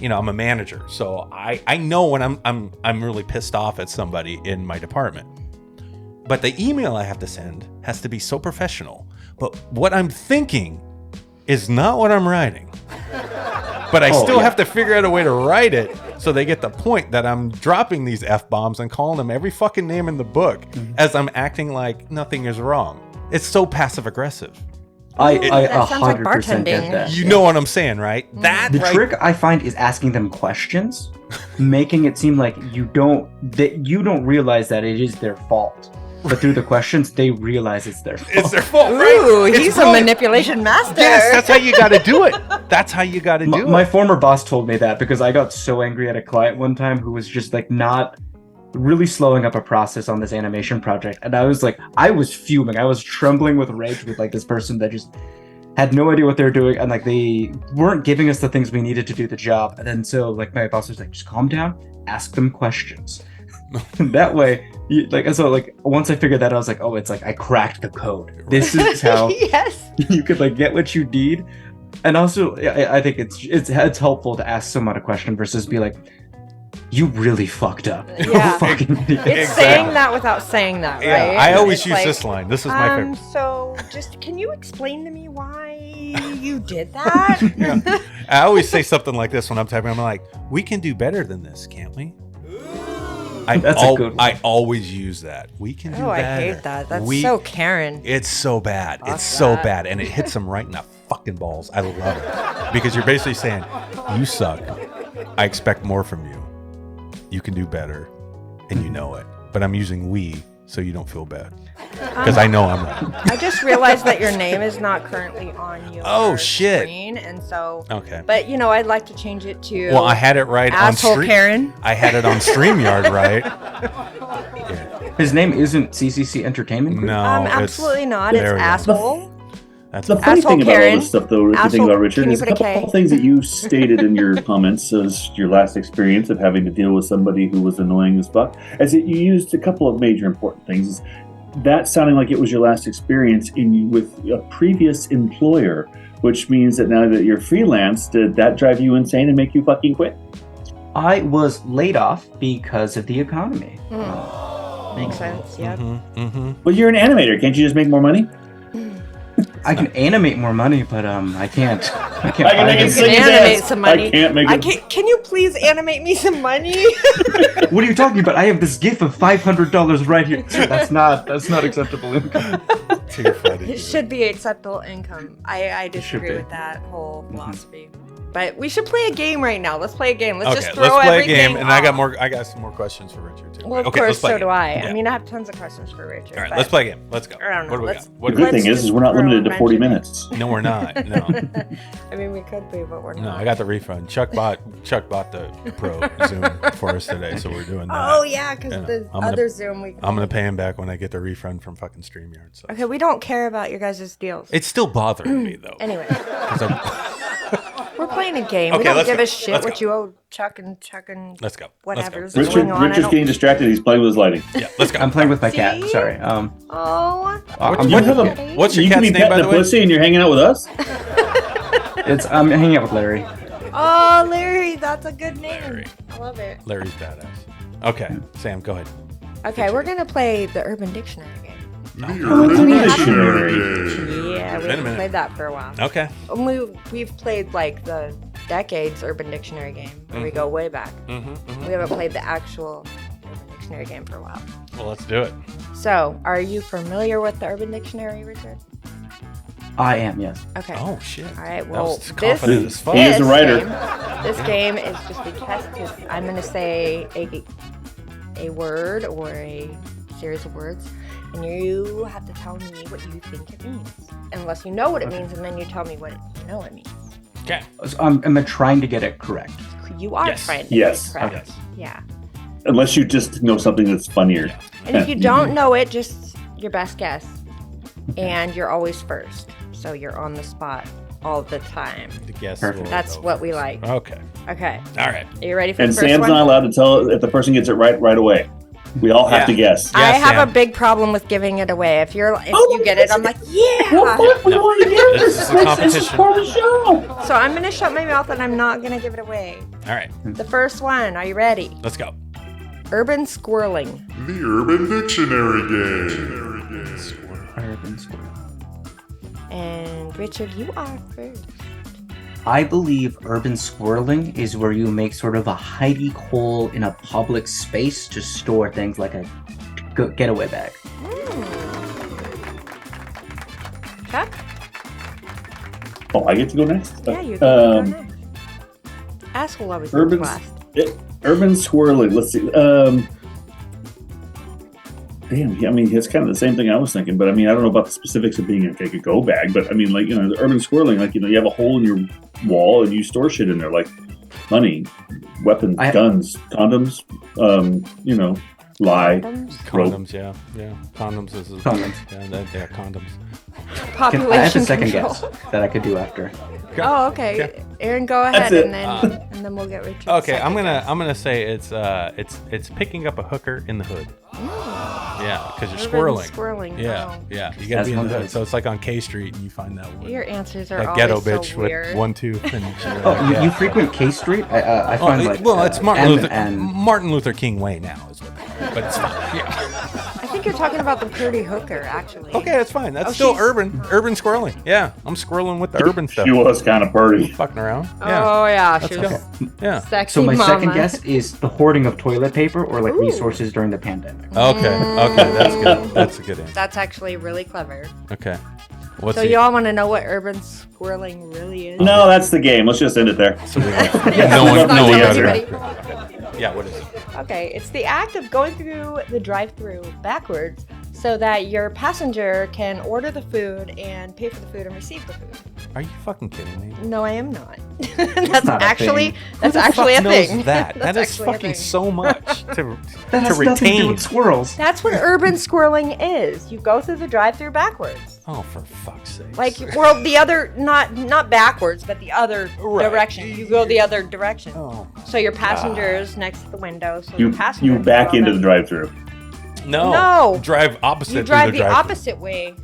you know, I'm a manager, so I know when I'm really pissed off at somebody in my department. But the email I have to send has to be so professional. But what I'm thinking is not what I'm writing. But I still have to figure out a way to write it so they get the point that I'm dropping these F-bombs and calling them every fucking name in the book as I'm acting like nothing is wrong. It's so passive-aggressive. I That sounds like 100% get bartending. that. You know what I'm saying, right? That The right trick I find is asking them questions, making it seem like you don't realize that it is their fault. But through the questions, they realize it's their fault. it's their fault, right? Ooh, It's he's a brilliant. manipulation master. Yes, that's how you got to do it. That's how you got to do My it. former boss told me that because I got so angry at a client one time who was just like not really slowing up a process on this animation project, and I was fuming. I was trembling with rage with like this person that just had no idea what they were doing, and like they weren't giving us the things we needed to do the job. And then so like my boss was like, just calm down, ask them questions. That way, once I figured that out, I was like, oh, it's like I cracked the code. This is how Yes. you could like get what you need. And also, I think it's helpful to ask someone a question versus be like, you really fucked up. You Yeah. fucking idiot. It's Exactly. saying that without saying that, right? Yeah, I always It's use like, this line. This is my favorite. So, just can you explain to me why you did that? Yeah. I always say something like this when I'm typing. I'm like, we can do better than this, can't we? That's a good one. I always use that. We can do Oh, better. I hate that. That's We- so Karen. It's so bad. Fuck It's so that. bad. And it hits them right in the fucking balls. I love it. Because you're basically saying, you suck. I expect more from you. You can do better. And you know it. But I'm using we so you don't feel bad. Because I know I'm right. I just realized that your name is not currently on your Oh, shit. screen, and so. Okay. But you know, I'd like to change it to. Well, I had it right asshole on Stream. Karen. I had it on StreamYard, right? His name isn't CCC Entertainment Group? No, Absolutely not. It's there we go. asshole. That's the funny Asshole thing about all Karen. this stuff, though, if you think Asshole- about Richard, can you is a put a couple K? things that you stated in your comments as your last experience of having to deal with somebody who was annoying as fuck. As that you used a couple of major important things. Is that sounding like it was your last experience with a previous employer, which means that now that you're freelance, did that drive you insane and make you fucking quit? I was laid off because of the economy. Makes sense. Yeah. Well, you're an animator. Can't you just make more money? I can animate more money, but I can't. I can't. I can buy make them. it sing and animate dance. some money. I can't make it. Can you please animate me some money? What are you talking about? I have this GIF of $500 right here. Sir, that's not acceptable income. You're funny, It dude. should be acceptable income. I disagree be. with that whole philosophy. But we should play a game right now. Let's play a game. Let's Okay, just throw let's play a everything game, and I got off. I got some more questions for Richard too. Well, of okay, course, let's play so a do game. I. Yeah. I mean, I have tons of questions for Richard. All right, but let's play a game. Let's go. I don't know. What do we Let's- got? What The do we good got? thing is we're not limited to 40 minutes. No, we're not. No, I mean, we could be, but we're no. not. I got the refund. Chuck bought the Pro Zoom for us today, so we're doing that. Oh yeah, because You know, the I'm gonna- other Zoom we. I'm gonna pay him back when I get the refund from fucking StreamYard. So Okay, we don't care about your guys' deals. it's still bothering me though. Anyway, 'Cause I'm- we're playing a game. Okay, we don't let's give go. a shit Let's what go. you owe Chuck and Let's go. whatever's Let's go. going on. I Richard's don't- getting distracted. He's playing with his lighting. Yeah, let's go. I'm playing with my cat. See? Sorry. Oh, I'm You have with- a- What's your you can cat's be name, by petting the the way? pussy and you're hanging out with us? I'm hanging out with Larry. oh, Larry, that's a good name. Larry. I love it. Larry's badass. Okay, Sam, go ahead. Okay, we're gonna play the Urban Dictionary game. Dictionary. Yeah, we haven't played that for a while. Okay. We've played like the decades Urban Dictionary game, where we go way back. Mm-hmm, We haven't played the actual Urban Dictionary game for a while. Well, let's do it. So, are you familiar with the Urban Dictionary, Richard? I am, yes. Okay. Oh shit. All right. That Well, was this confident as fuck. He is a writer. This game is just a test. I'm going to say a word or a series of words, and you have to tell me what you think it means. Unless you know what it means, and then you tell me what you know it means. Okay. So am I trying to get it correct? You are Yes. trying to Yes. get it correct. Yes. Yeah. Unless you just know something that's funnier. And if you don't know it, just your best guess. And you're always first. So you're on the spot all the time. The guess Perfect. will That's go what we first. like. Okay. Okay. All right. Are you ready for And the first Sam's one? not allowed to tell if the person gets it right away. We all have Yeah. to guess. Yeah, I have Sam. a big problem with giving it away. If you get it, I'm like, Well, yeah. fuck, we want to give This is a This is competition. part of the show. So I'm gonna shut my mouth and I'm not gonna give it away. All right. The first one. Are you ready? Let's go. Urban squirreling. The Urban Dictionary Game. Urban squirrel. And Richard, you are first. I believe urban squirreling is where you make sort of a hidey hole in a public space to store things like a getaway bag. Chuck? Oh, I get to go next? Yeah, you can go Um, next. Ask will always Urban, go last. urban swirling. Let's see. Damn, I mean, it's kind of the same thing I was thinking, but I mean, I don't know about the specifics of being like a go bag, but I mean, like, the urban swirling, like, you have a hole in your wall and you store shit in there, like money, weapons, guns, condoms, lie. Condoms? Rope. Condoms, yeah. Condoms is Condoms. Yeah, condoms. Population I have a second control. guess that I could do after. Oh, okay. Aaron, go ahead, That's it. and then we'll get Richard. Okay, I'm gonna say it's picking up a hooker in the hood. Yeah, because you're Urban squirreling. squirreling. Yeah, Oh. yeah. You gotta That's be in the one hood. does. So it's like on K Street, and you find that one. Your answers are That always ghetto so bitch weird. with one tooth and shit. Oh, you yeah. frequent K Street? I find like it's Martin M Luther and Martin Luther King Way now is what. But it's fine. Yeah. I think you're talking about the pretty hooker, actually. Okay, that's fine. That's Oh, still she's- urban squirreling. Yeah, I'm squirreling with the urban stuff. She was kind of pretty. Fucking around. Yeah, Oh yeah, That's she was okay. Yeah. sexy so my mama. second guess is the hoarding of toilet paper or like Ooh. resources during the pandemic. Okay. That's good. That's a good answer. That's actually really clever. Okay. What's So the- y'all want to know what urban squirreling really is? No, that's the game. Let's just end it there. So we Yeah, no one, let's not no one tell knows. anybody. Yeah. What is it? Okay, it's the act of going through the drive-through backwards so that your passenger can order the food and pay for the food and receive the food. Are you fucking kidding me? No, I am not. that's not a actually thing. that's Who the actually fuck a knows thing. That That's is actually a fucking thing. so much to That has to nothing to do retain. with squirrels. That's what urban squirreling is. You go through the drive-through backwards. Oh, for fuck's sake! Like, well, the other, not backwards, but the other Right. direction. You go the other direction. Oh. So your passenger's next to the window. So You the passenger you can back go into down. the drive-through. No. No. Drive opposite. You through drive the drive-thru. opposite way.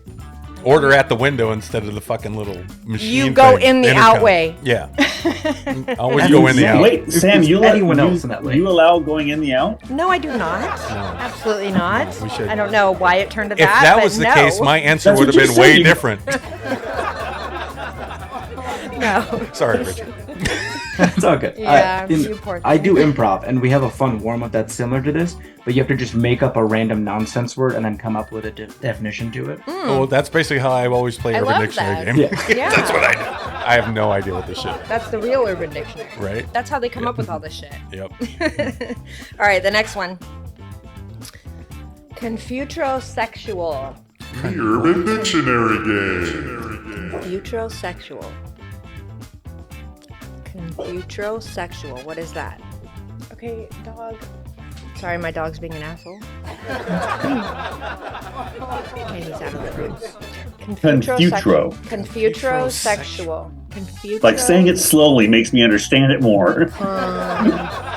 Order at the window instead of the fucking little machine. You go thing. in the Intercom. outway. Yeah. Always go in the out. Wait, Sam, you anyone let, else in that lane. you allow going in the out? No, I do not. Absolutely not. We should- I don't know why it turned to If that. that but was the no. case, my answer That's would have what been you way said. different. No. Sorry, Richard. It's all good. Yeah, you poor I thing. do improv, and we have a fun warm-up that's similar to this, but you have to just make up a random nonsense word and then come up with a definition to it. Oh, that's basically how I always play I Urban love Dictionary that. game. Yeah. Yeah. That's what I do. I have no idea what this shit is. That's the real Urban Dictionary. Right? That's how they come up with all this shit. Yep. All right, the next one. Confutrosexual. The Urban Dictionary Game. Confutrosexual. Confutrosexual. What is that? Okay, dog. Sorry, my dog's being an asshole. Okay, he's out of the room. Confutro. Confutrosexual. Confutro. Like saying it slowly makes me understand it more.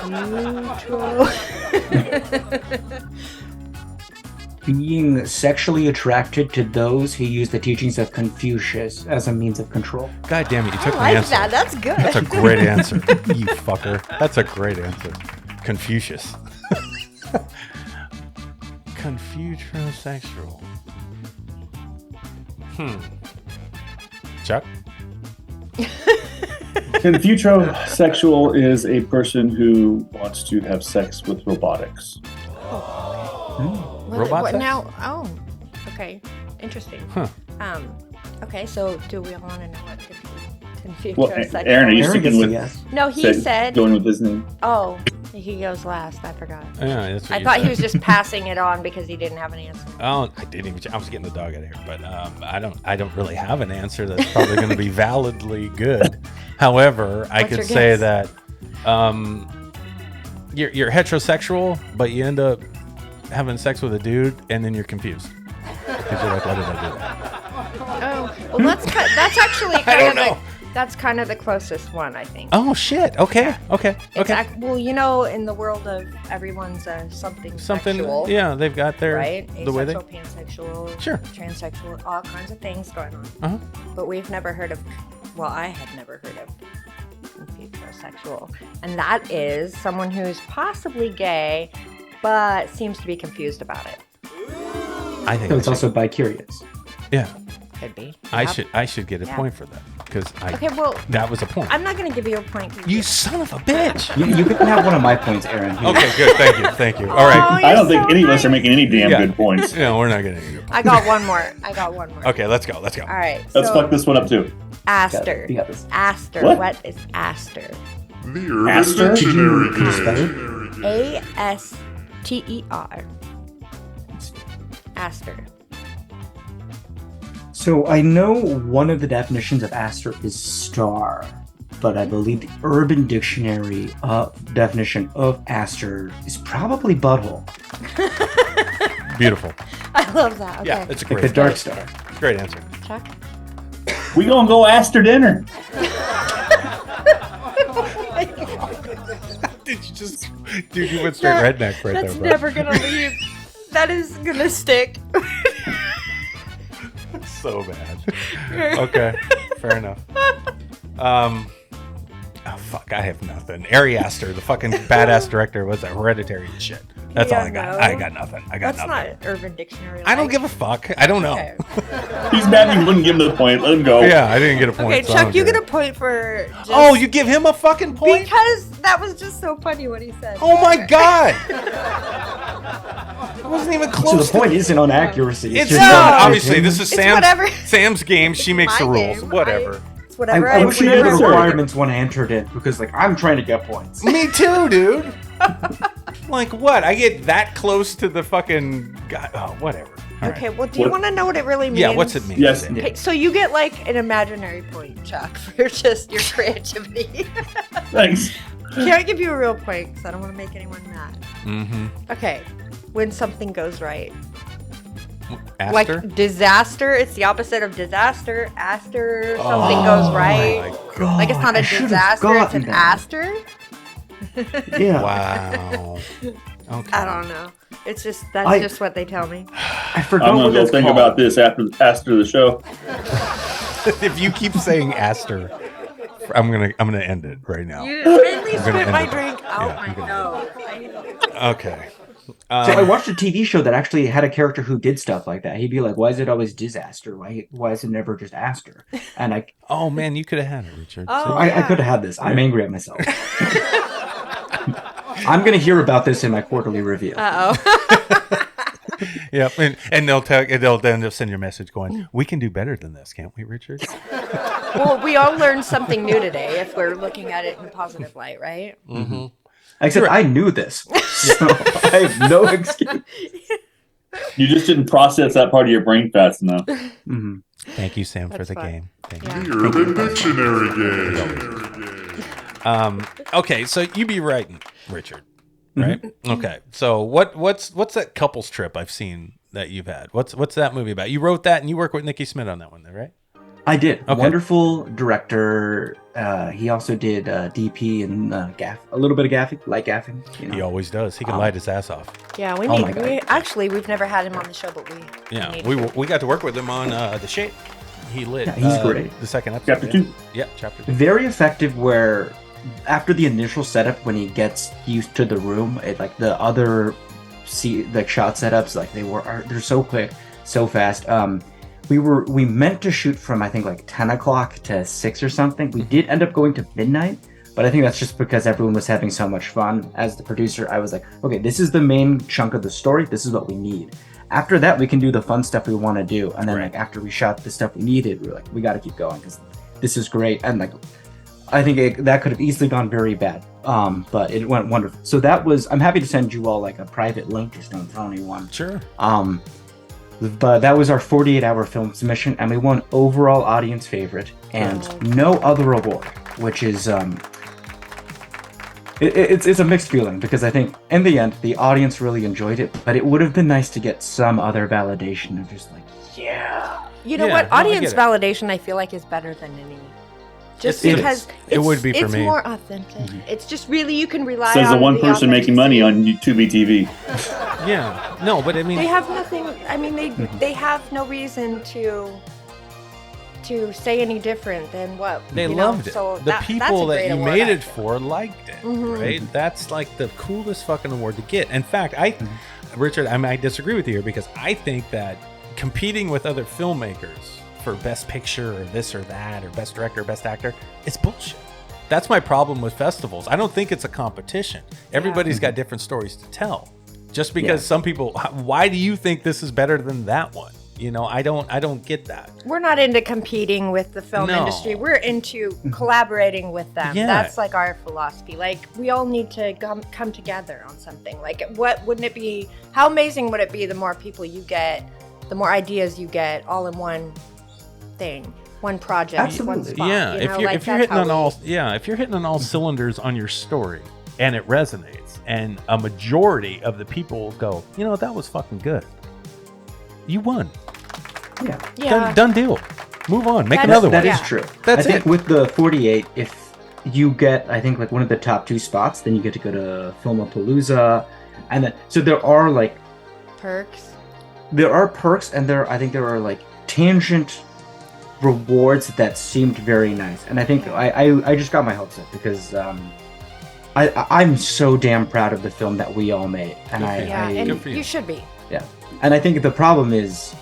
Confutro. Being sexually attracted to those who use the teachings of Confucius as a means of control. God damn it, you took I my like answer. that. That's good. That's a great answer, you fucker. That's a great answer. Confucius. Confutrosexual. Chuck? Confutrosexual is a person who wants to have sex with robotics. Robot sex? now? Oh, okay. Interesting. Huh. Okay, so do we all want to know what confutrosexual Well, Aaron, are you Aaron sticking gets a with yes. No, he said. going with his name? Oh, he goes last. I forgot. Yeah, that's what I you thought said. he was just passing it on because he didn't have an answer. Oh, I didn't even. I was getting the dog out of here, but I don't really have an answer that's probably going to be validly good. However, I What's could your say guess? that you're heterosexual, but you end up having sex with a dude, and then you're confused because you're like, why did I do that? Oh, well, that's actually I kind don't of know. that's kind of the closest one, I think. Oh shit! Okay. Well, you know, in the world of everyone's something sexual, Yeah, they've got their right? the way they. Asexual, pansexual, Sure. transsexual, all kinds of things going on. Uh-huh. But we've never heard of. Well, I had never heard of confutrosexual, and that is someone who's possibly gay, but seems to be confused about it. I think So it's that's also bi-curious. yeah. Could be. I Yep. should get a Yeah. point for that because Okay, well, that was a point. I'm not going to give you a point. 'cause You son of a bitch. You can have one of my points, Aaron. Here. Okay, good. Thank you. All Oh, right. I don't you're think so any of us are nice. making any damn Yeah. good points. No, we're not getting it. I got one more. Okay, let's go. All right. Let's so, fuck this one up too. Aster. You got this. Aster. What? What is Aster? The Urban Aster? Dictionary Could you spell it? Game. Aster. Aster. So I know one of the definitions of aster is star, but I believe the Urban Dictionary definition of aster is probably butthole, Beautiful. I love that. Okay. Yeah, it's a like great, the dark star. great answer. Chuck. We gonna go Aster dinner. Did you just, dude? You went straight redneck right That's there, bro. never gonna leave. That is gonna stick. So bad. Okay, fair enough. Oh fuck, I have nothing. Ari Aster, the fucking badass director, was that Hereditary and shit. That's all I got. no. I got nothing. I got That's nothing. not Urban Dictionary. I don't give a fuck. I don't know. Okay. He's mad you wouldn't give him the point. Let him go. Yeah, I didn't get a point. Okay, so I Chuck, don't you care. get a point for. Just Oh, you give him a fucking point? because that was just so funny what he said. Oh my god! I wasn't even So close. the point isn't on accuracy. It's just not. on Obviously, opinion. this is It's whatever. Sam's game. She makes the My rules. game. Whatever. It's whatever I I wish you knew the Answer. requirements when I entered it because, like, I'm trying to get points. Me too, dude. Like what? I get that close to the fucking god. Oh, whatever. All right. Okay, well, do you What- want to know what it really means? Yeah, what's it mean? Yes. Sam? Okay, so you get like an imaginary point, Chuck, for just your creativity. Thanks. Can't give you a real point because I don't want to make anyone mad. Mm-hmm. Okay, when something goes right. Aster? Like disaster, it's the opposite of disaster. Aster, something goes right. my God. Like it's not a I should've disaster, it's gotten an that. aster. Yeah. Wow. Okay. I don't know. It's just I- just what they tell me. I forgot I'm what gonna go that's think called. about this after the show. If you keep saying Aster, I'm gonna end it right now. You at least I'm gonna put end my it. drink out Yeah, my I'm nose. I- Okay. So I watched a TV show that actually had a character who did stuff like that. He'd be like, "Why is it always disaster? Why is it never just Aster?" And Oh man, you could have had it, Richard. Oh, I could have had this. I'm angry at myself. I'm gonna hear about this in my quarterly review. Yeah, and they'll then send your message going, "We can do better than this, can't we, Richard?" Well, we all learned something new today if we're looking at it in a positive light, right? Mm-hmm. Except I knew this, so I have no excuse. You just didn't process that part of your brain fast enough. Mm-hmm. Thank you, Sam, for That's the fun. game. Thank Yeah. you. The Urban Dictionary Game. Okay, so you be writing, Richard, right? Okay, so what's that couples trip I've seen that you've had? What's that movie about? You wrote that, and you work with Nikki Smith on that one, though, right? I did. Okay. Wonderful director. He also did DP and gaff, a little bit of gaffing, light gaffing. You know. He always does. He can light his ass off. Yeah, Oh my God. we've never had him on the show, but Yeah, need we to. we got to work with him on The Shade. He lit. Yeah, he's great. The second episode. Chapter yeah. 2. Yeah, chapter 2. Very effective. Where after the initial setup, when he gets used to the room, like the other shot setups, like they're so quick, so fast. We meant to shoot from I think like 10 o'clock to 6 or something. We did end up going to midnight, but I think that's just because everyone was having so much fun. As the producer, I was like, okay, this is the main chunk of the story. This is what we need. After that, we can do the fun stuff we want to do. And then Right. like after we shot the stuff we needed, we were like, we got to keep going because this is great. And like, I think that could have easily gone very bad. But it went wonderful. So that was, I'm happy to send you all like a private link. Just don't tell anyone. Sure. But that was our 48-hour film submission, and we won overall audience favorite and no other award, which is it's a mixed feeling because I think in the end the audience really enjoyed it, but it would have been nice to get some other validation of just like, yeah. You know Yeah, what? no, I Audience get it. validation, I feel like, is better than any. Just It is. because It would be for it's me. more authentic. It's just really you can rely Says on the one person making money on Tubi TV. Yeah. No, but I mean, They have nothing. I mean, they have no reason to say any different than what they you know? loved it. So The people that's a that great you award, made I it think. for liked it, Mhm. right? That's like the coolest fucking award to get. In fact, Richard, I disagree with you here because I think that competing with other filmmakers for best picture or this or that or best director, best actor, it's bullshit. That's my problem with festivals. I don't think it's a competition. Everybody's got different stories to tell. Just because some people, why do you think this is better than that one? You know, I don't get that. We're not into competing with the film No. industry. We're into collaborating with them. Yeah. That's like our philosophy. Like we all need to come together on something. Like what wouldn't it be? How amazing would it be the more people you get, the more ideas you get all in one thing, one project, one Absolutely. spot. Yeah, you know, if you're like, hitting that's how on we- all if you're hitting on all cylinders on your story and it resonates and a majority of the people go, you know, that was fucking good. You won. Yeah. Yeah. Done deal. Move on. Make That another is- one. That is Yeah. true. That's I think it. with the 48, if you get, I think, like one of the top 2 spots, then you get to go to Filmapalooza. And then, so there are like, Perks. there are perks and I think there are like tangent rewards that seemed very nice. And I think I just got my hopes up because I'm so damn proud of the film that we all made. And Good for you. Yeah, Good and for you. you should be. yeah. And I think the problem is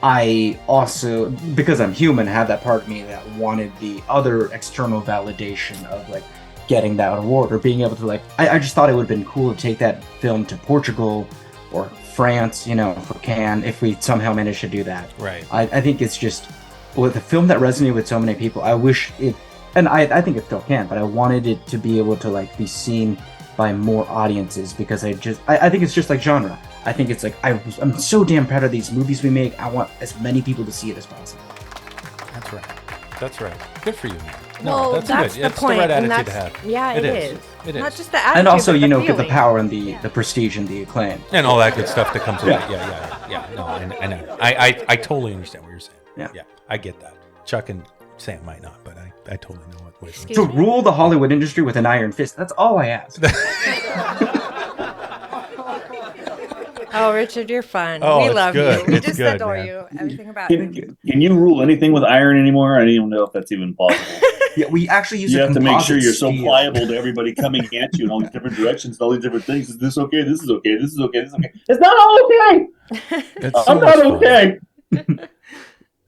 I also, because I'm human, have that part of me that wanted the other external validation of like getting that award or being able to like, I just thought it would have been cool to take that film to Portugal or France, you know, for Cannes, if we somehow managed to do that. Right. I think it's just, with a film that resonated with so many people, I wish it, and I think it still can, but I wanted it to be able to like be seen by more audiences because I think it's just like genre. I think it's like, I'm so damn proud of these movies we make. I want as many people to see it as possible. That's right. That's right. Good for you, man. Well, that's that's good. the It's point, the right and attitude to that's have. yeah, it is. It is. Not just the attitude, And also, but you the know, get the feeling. power and the prestige and the acclaim. And all that good stuff that comes with Yeah. it. Yeah. No, I know. I totally understand what you're saying. Yeah. I get that. Chuck and Sam might not, but I totally know what. Excuse To me? rule the Hollywood industry with an iron fist, that's all I ask. Oh, Richard, you're fun. Oh, we it's love good. you. We It's just good, adore man. you. Everything about you. Can you rule anything with iron anymore? I don't even know if that's even possible. Yeah, we actually use You a have to make sure composite you're so steel. pliable to everybody coming at you in all these different directions, and all these different things. Is this okay? This is okay. This is okay. This is okay. It's not all okay. It's I'm so much not fun. okay.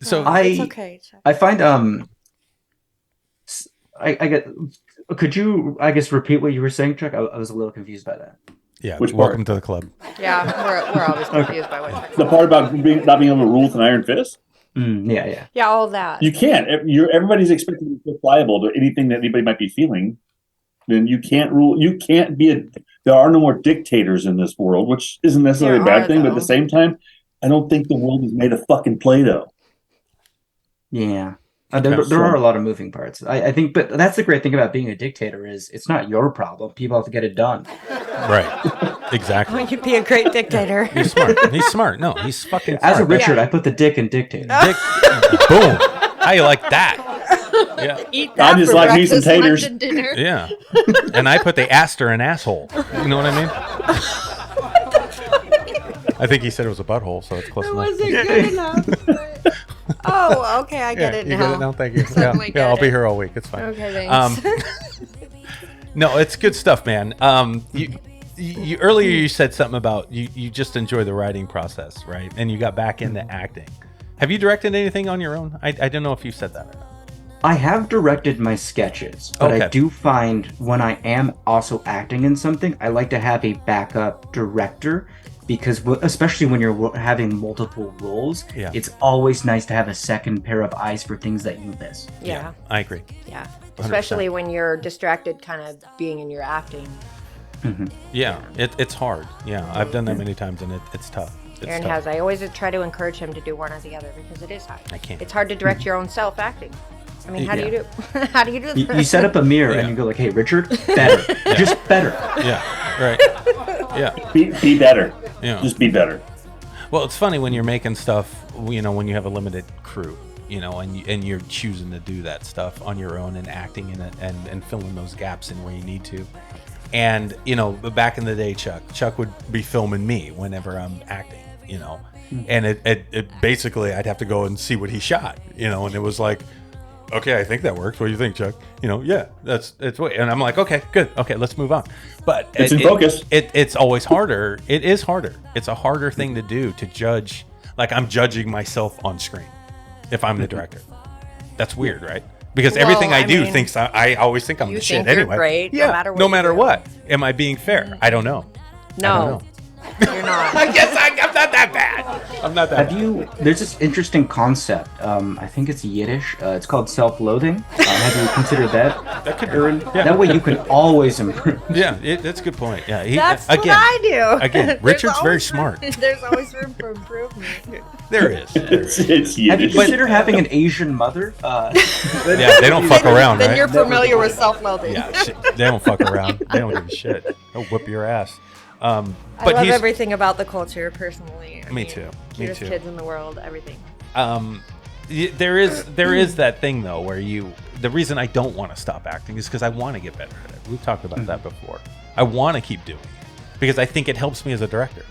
So It's okay. Chuck. I find I get. Could you, I guess, repeat what you were saying, Chuck? I was a little confused by that. yeah, Which welcome part? to the club. Yeah, we're always confused by what. The part about not being able to rule with an iron fist. Yeah. Yeah, all that. You can't. Everybody's expected to be so pliable to anything that anybody might be feeling. Then you can't rule. You can't be a. There are no more dictators in this world, which isn't necessarily a There bad are, thing. But at though. the same time, I don't think the world is made of fucking Play-Doh. Yeah. Okay. There are a lot of moving parts. I think, but that's the great thing about being a dictator is it's not your problem. People have to get it done. Right. Exactly. You'd be a great dictator. He's smart. He's smart. No, he's fucking smart. As a Richard, Yeah. I put the dick in dictator. Dick, boom. How you like that? Yeah. Eat that I just for like me some breakfast, lunch, taters. and dinner. Yeah. And I put the aster in asshole. You know what I mean? I think he said it was a butthole, so it's close It enough. wasn't good enough. but- Oh, okay, I get it you now. get it now? Thank you. Suddenly Yeah, get I'll be it. here all week. It's fine. Okay, thanks. No, it's good stuff, man. You earlier you said something about you just enjoy the writing process, right? And you got back into acting. Have you directed anything on your own? I don't know if you said that or not. I have directed my sketches, but Okay. I do find when I am also acting in something, I like to have a backup director because especially when you're having multiple roles, Yeah. it's always nice to have a second pair of eyes for things that you miss. Yeah, I agree. yeah. Especially when you're distracted, kind of being in your acting. Yeah, it's hard. Yeah, I've done that many times, and it's tough. It's Aaron tough. has. I always try to encourage him to do one or the other because it is hard. I can't. It's hard to direct your own self acting. I mean, how do Yeah. you do? How do you do that? You set up a mirror Yeah. and you go like, "Hey, Richard, better, just better." Yeah, right. Yeah, Be better. yeah. Just be better. Well, it's funny when you're making stuff, when you have a limited crew, and you're choosing to do that stuff on your own and acting in it and filling those gaps in where you need to. And, back in the day, Chuck would be filming me whenever I'm acting, and it basically I'd have to go and see what he shot, and it was like, okay, I think that works. What do you think, Chuck? Yeah, it's what, and I'm like, okay, good. Okay, let's move on. But It's in focus. It's always harder. It is harder. It's a harder thing to do, to judge. Like I'm judging myself on screen if I'm the director. That's weird, right? Because Well, everything I I do mean, I always think I'm you the shit think you're anyway. great, no yeah, matter what no you matter do. what. Am I being fair? I don't know. I don't No, know. you're not. I guess I'm not that bad. I'm not that Have bad. you? There's this interesting concept. I think it's Yiddish. It's called self-loathing. Have you considered that? That could Aaron? Yeah. That way you can always improve. Yeah, that's a good point. Yeah, That's again, what I do. again, There's Richard's very always room- smart. There's always room for improvement. There is. It's Yiddish. Have you considered having an Asian mother? Yeah, they don't fuck around, Then right? you're familiar with self-loathing. Yeah, shit, they don't fuck around. They don't give a shit. They'll whip your ass. I But love he's everything about the culture personally. I Me mean, too. Me Cutest too. kids in the world, everything. there is that thing though where the reason I don't want to stop acting is because I want to get better at it. We've talked about that before. I want to keep doing it because I think it helps me as a director.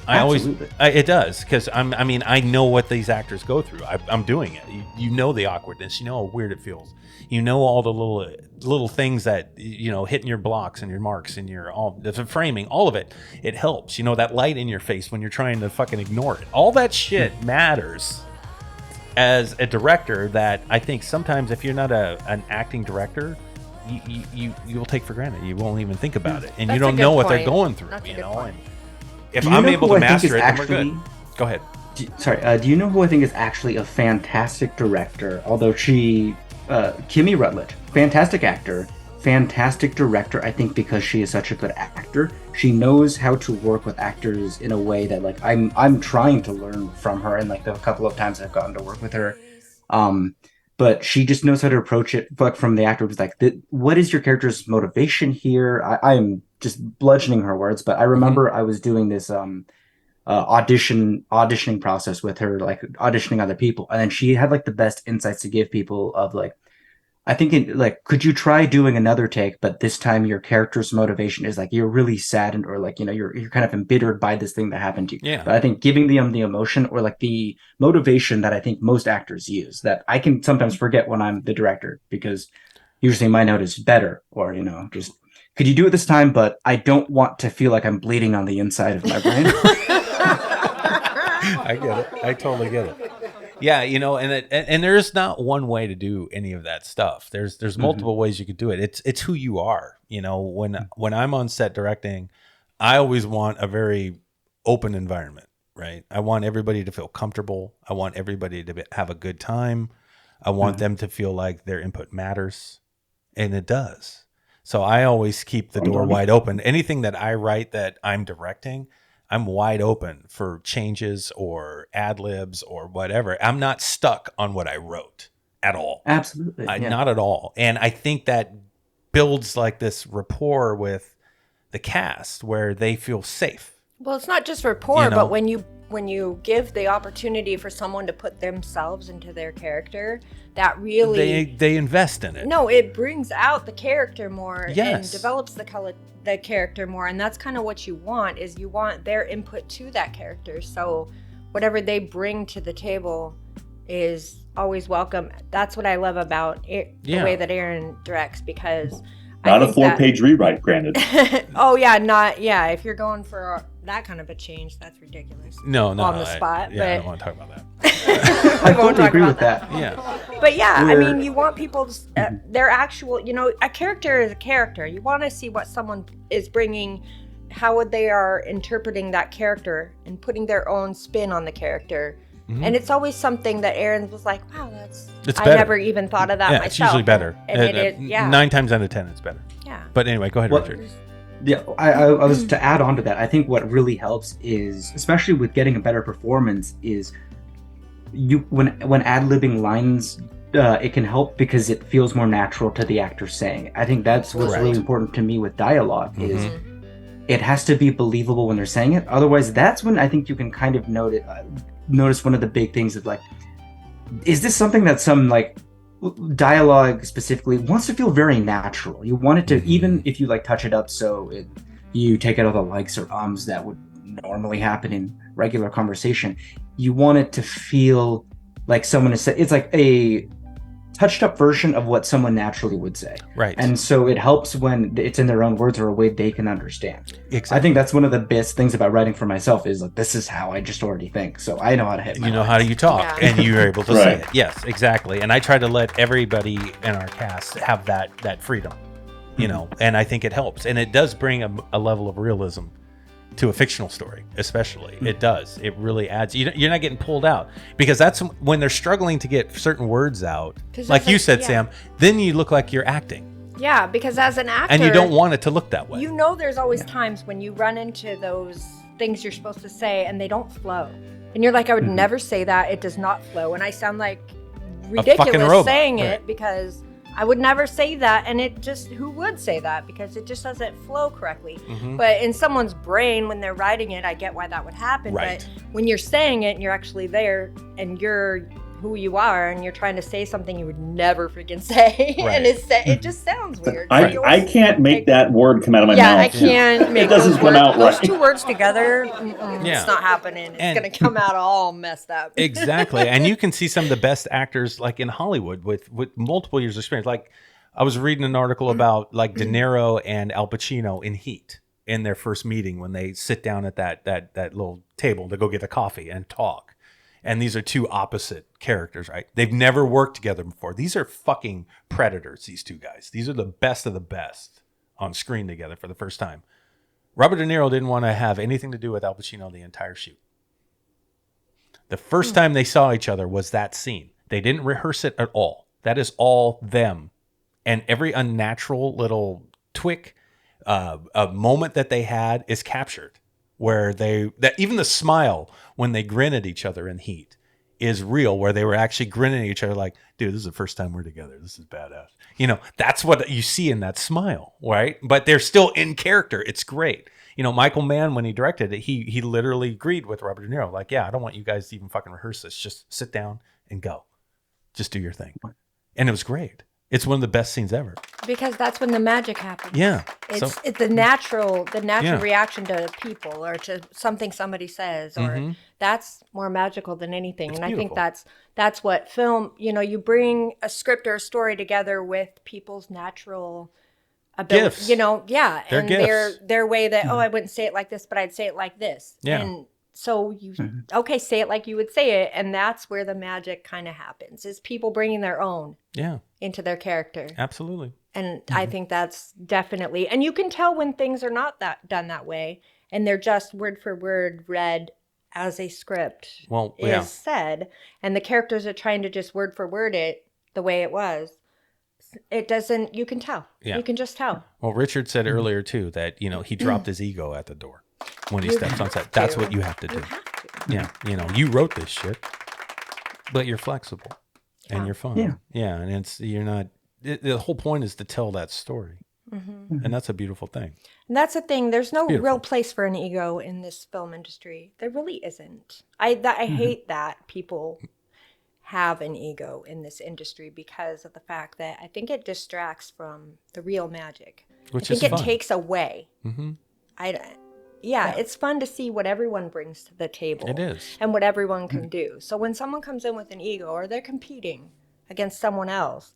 Absolutely. It does because I know what these actors go through. I'm doing it. You know the awkwardness. You know how weird it feels. You know all the little things that hitting your blocks and your marks and the framing. All of it. It helps. That light in your face when you're trying to fucking ignore it. All that shit matters as a director. That I think sometimes if you're not an acting director, you'll take for granted. You won't even think about it, and That's you a don't good know what they're point. going through. That's a You good know, point. and if Do you I'm know able who to I think is master it, then we're good. actually- Go ahead. Do you know who I think is actually a fantastic director? Although Kimmy Rutledge, fantastic actor, fantastic director. I think because she is such a good actor, she knows how to work with actors in a way that like I'm trying to learn from her. And like the couple of times I've gotten to work with her, but she just knows how to approach it. But from the actor, was like, what is your character's motivation here? I am just bludgeoning her words, but I remember I was doing this auditioning process with her, like auditioning other people, and then she had like the best insights to give people of like, I think like, could you try doing another take, but this time your character's motivation is like you're really saddened, or like, you're kind of embittered by this thing that happened to you. Yeah. But I think giving them the emotion, or like the motivation that I think most actors use, that I can sometimes forget when I'm the director, because usually my note is better, or just, could you do it this time, but I don't want to feel like I'm bleeding on the inside of my brain. I get it. I totally get it. Yeah, and there's not one way to do any of that stuff. There's multiple ways you could do it. It's who you are. When I'm on set directing, I always want a very open environment, right? I want everybody to feel comfortable. I want everybody to have a good time. I want them to feel like their input matters, and it does. So I always keep the door wide open. Anything that I write that I'm directing, I'm wide open for changes or ad libs or whatever. I'm not stuck on what I wrote at all. Absolutely. Not at all. And I think that builds like this rapport with the cast where they feel safe. Well, it's not just rapport, but when you give the opportunity for someone to put themselves into their character, that really they invest in it. No, it brings out the character more Yes. and develops the character more, and that's kind of what you want. Is you want their input to that character. So whatever they bring to the table is always welcome. That's what I love about the way that Aaron directs, because not a 4-page rewrite, granted. Oh yeah, if you're going for that kind of a change, that's ridiculous. No, on the spot. I don't want to talk about that. I totally agree with that. Yeah. But yeah, I mean, you want people to, their actual, a character is a character. You want to see what someone is bringing, how they are interpreting that character and putting their own spin on the character. Mm-hmm. And it's always something that Aaron was like, wow, I never even thought of that myself. It's usually better. And it is, 9 times out of 10, it's better. Yeah. But anyway, go ahead, Richard. Yeah, I was to add on to that. I think what really helps is, especially with getting a better performance, is when ad-libbing lines, it can help because it feels more natural to the actor saying it. I think that's what's really important to me with dialogue is it has to be believable when they're saying it. Otherwise, that's when I think you can kind of notice one of the big things of like, is this something that some like dialogue specifically wants to feel very natural? You want it to, even if you like touch it up so you take out all the likes or ums that would normally happen in regular conversation, you want it to feel like someone is saying, it's like a touched up version of what someone naturally would say. Right. And so it helps when it's in their own words or a way they can understand. Exactly. I think that's one of the best things about writing for myself is like, this is how I just already think. So I know how to hit my how you talk and you're able to say it. Yes, exactly. And I try to let everybody in our cast have that freedom, and I think it helps. And it does bring a level of realism to a fictional story, especially. It does. It really adds. You're not getting pulled out, because that's when they're struggling to get certain words out. Like you said, Sam, then you look like you're acting. Yeah, because as an actor, and you don't want it to look that way. There's always times when you run into those things you're supposed to say and they don't flow. And you're like, I would never say that. It does not flow. And I sound like ridiculous saying it because I would never say that, and who would say that? Because it just doesn't flow correctly. Mm-hmm. But in someone's brain, when they're writing it, I get why that would happen. Right. But when you're saying it and you're actually there and you're who you are and you're trying to say something you would never freaking say, and it just sounds weird. I can't make that word come out of my mouth. Yeah, I can't make it doesn't come out right. Those two words together, it's not happening. It's going to come out all messed up. Exactly. And you can see some of the best actors like in Hollywood with multiple years of experience. Like I was reading an article about like De Niro and Al Pacino in Heat in their first meeting when they sit down at that little table to go get a coffee and talk. And these are two opposite characters, right? They've never worked together before. These are fucking predators, these two guys. These are the best of the best on screen together for the first time. Robert De Niro didn't want to have anything to do with Al Pacino the entire shoot. The first time they saw each other was that scene. They didn't rehearse it at all. That is all them. And every unnatural little twig, a moment that they had is captured. Where even the smile when they grin at each other in Heat is real, where they were actually grinning at each other like, dude, this is the first time we're together. This is badass. That's what you see in that smile, right? But they're still in character. It's great. Michael Mann, when he directed it, he literally agreed with Robert De Niro. Like, yeah, I don't want you guys to even fucking rehearse this. Just sit down and go. Just do your thing. And it was great. It's one of the best scenes ever. Because that's when the magic happens. Yeah. It's the natural reaction to people or to something somebody says, or that's more magical than anything. It's and beautiful. I think that's what film, you bring a script or a story together with people's natural ability, Gifts. Yeah. Their and gifts. their way that, I wouldn't say it like this, but I'd say it like this. Yeah. And so okay, say it like you would say it. And that's where the magic kind of happens, is people bringing their own into their character. Absolutely. And I think that's definitely, and you can tell when things are not done that way, and they're just word for word read as a script is said, and the characters are trying to just word for word it the way it was. It doesn't, you can tell. You can just tell. Well, Richard said earlier too that, he dropped his ego at the door when he steps on set. That's what you have to do. Yeah. You wrote this shit, but you're flexible and you're fun. Yeah. And the whole point is to tell that story. And that's a beautiful thing. And that's the thing. There's no real place for an ego in this film industry. There really isn't. I hate that people have an ego in this industry because of the fact that I think it distracts from the real magic. Which I think is fun. it takes away. It's fun to see what everyone brings to the table. It is. And what everyone can do. So when someone comes in with an ego, or they're competing against someone else,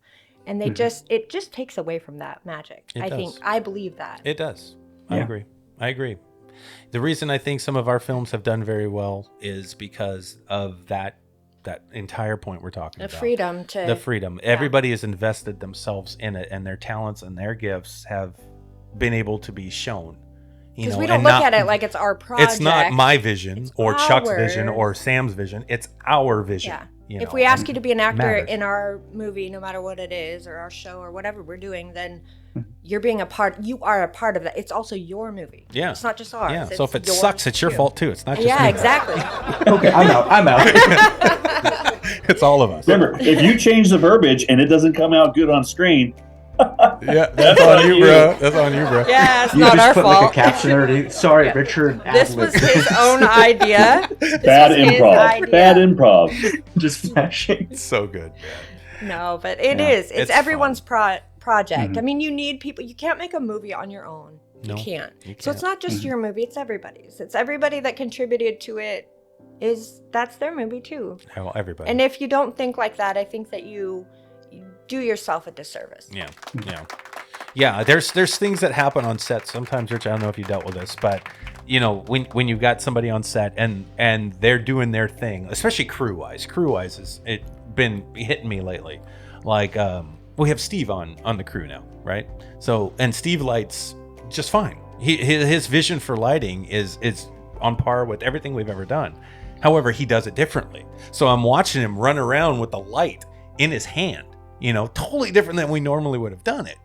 and it just takes away from that magic. I believe that. It does. I agree. The reason I think some of our films have done very well is because of that entire point we're talking about. The freedom. Everybody has invested themselves in it, and their talents and their gifts have been able to be shown. Because we don't look at it like it's our project. It's not my vision or Chuck's vision ours. or Sam's vision. It's our vision. Yeah. If we ask you to be an actor in our movie, no matter what it is, or our show, or whatever we're doing, then you are a part of that. It's also your movie. Yeah. It's not just ours. Yeah. It's So if it yours sucks, it's your too. fault too. It's not just Yeah, me. exactly. Okay, I'm out. It's all of us. Remember, if you change the verbiage and it doesn't come out good on screen, Yeah, that's on you, bro. That's on you, bro. Yeah, it's You not just our put fault. like a caption already. Sorry, Richard. This was ad-libbed. his own idea. bad was his improv. idea. Bad improv. just flashing. It's so good. No, but it is. It's everyone's project. Mm-hmm. I mean, you need people. You can't make a movie on your own. No, you can't. you So it's can't. not just your movie. It's everybody's. It's everybody that contributed to it. That's their movie too. Well, everybody. And if you don't think like that, I think that you do yourself a disservice. Yeah. There's things that happen on set sometimes, Rich. I don't know if you dealt with this, but when you got somebody on set and they're doing their thing, especially crew wise is it been hitting me lately. Like we have Steve on the crew now, right? So and Steve lights just fine. His vision for lighting is on par with everything we've ever done. However, he does it differently. So I'm watching him run around with the light in his hand, totally different than we normally would have done it.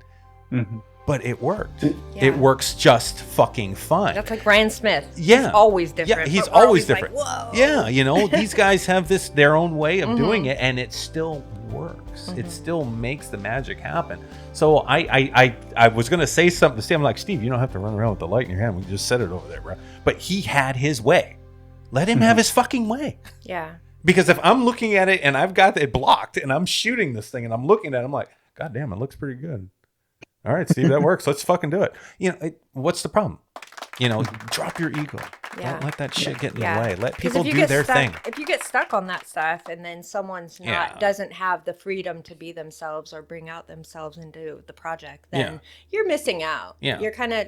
Mm-hmm. But it worked. Yeah. It works just fucking fine. That's like Ryan Smith. Yeah. He's always different. Yeah, he's but we're always different. Like, whoa. Yeah, these guys have their own way of doing it, and it still works. It still makes the magic happen. So I was gonna say something to Steve. I'm like, Steve, you don't have to run around with the light in your hand. We can just set it over there, bro. But he had his way. Let him have his fucking way. Yeah. Because if I'm looking at it and I've got it blocked and I'm shooting this thing and I'm looking at it, I'm like, God damn, it looks pretty good. All right, Steve, that works. Let's fucking do it. What's the problem? Drop your ego. Yeah. Don't let that shit get in the way. Let 'Cause people if you do get their stuck, thing. If you get stuck on that stuff and then someone's doesn't have the freedom to be themselves or bring out themselves into the project, then you're missing out. Yeah. You're kind of,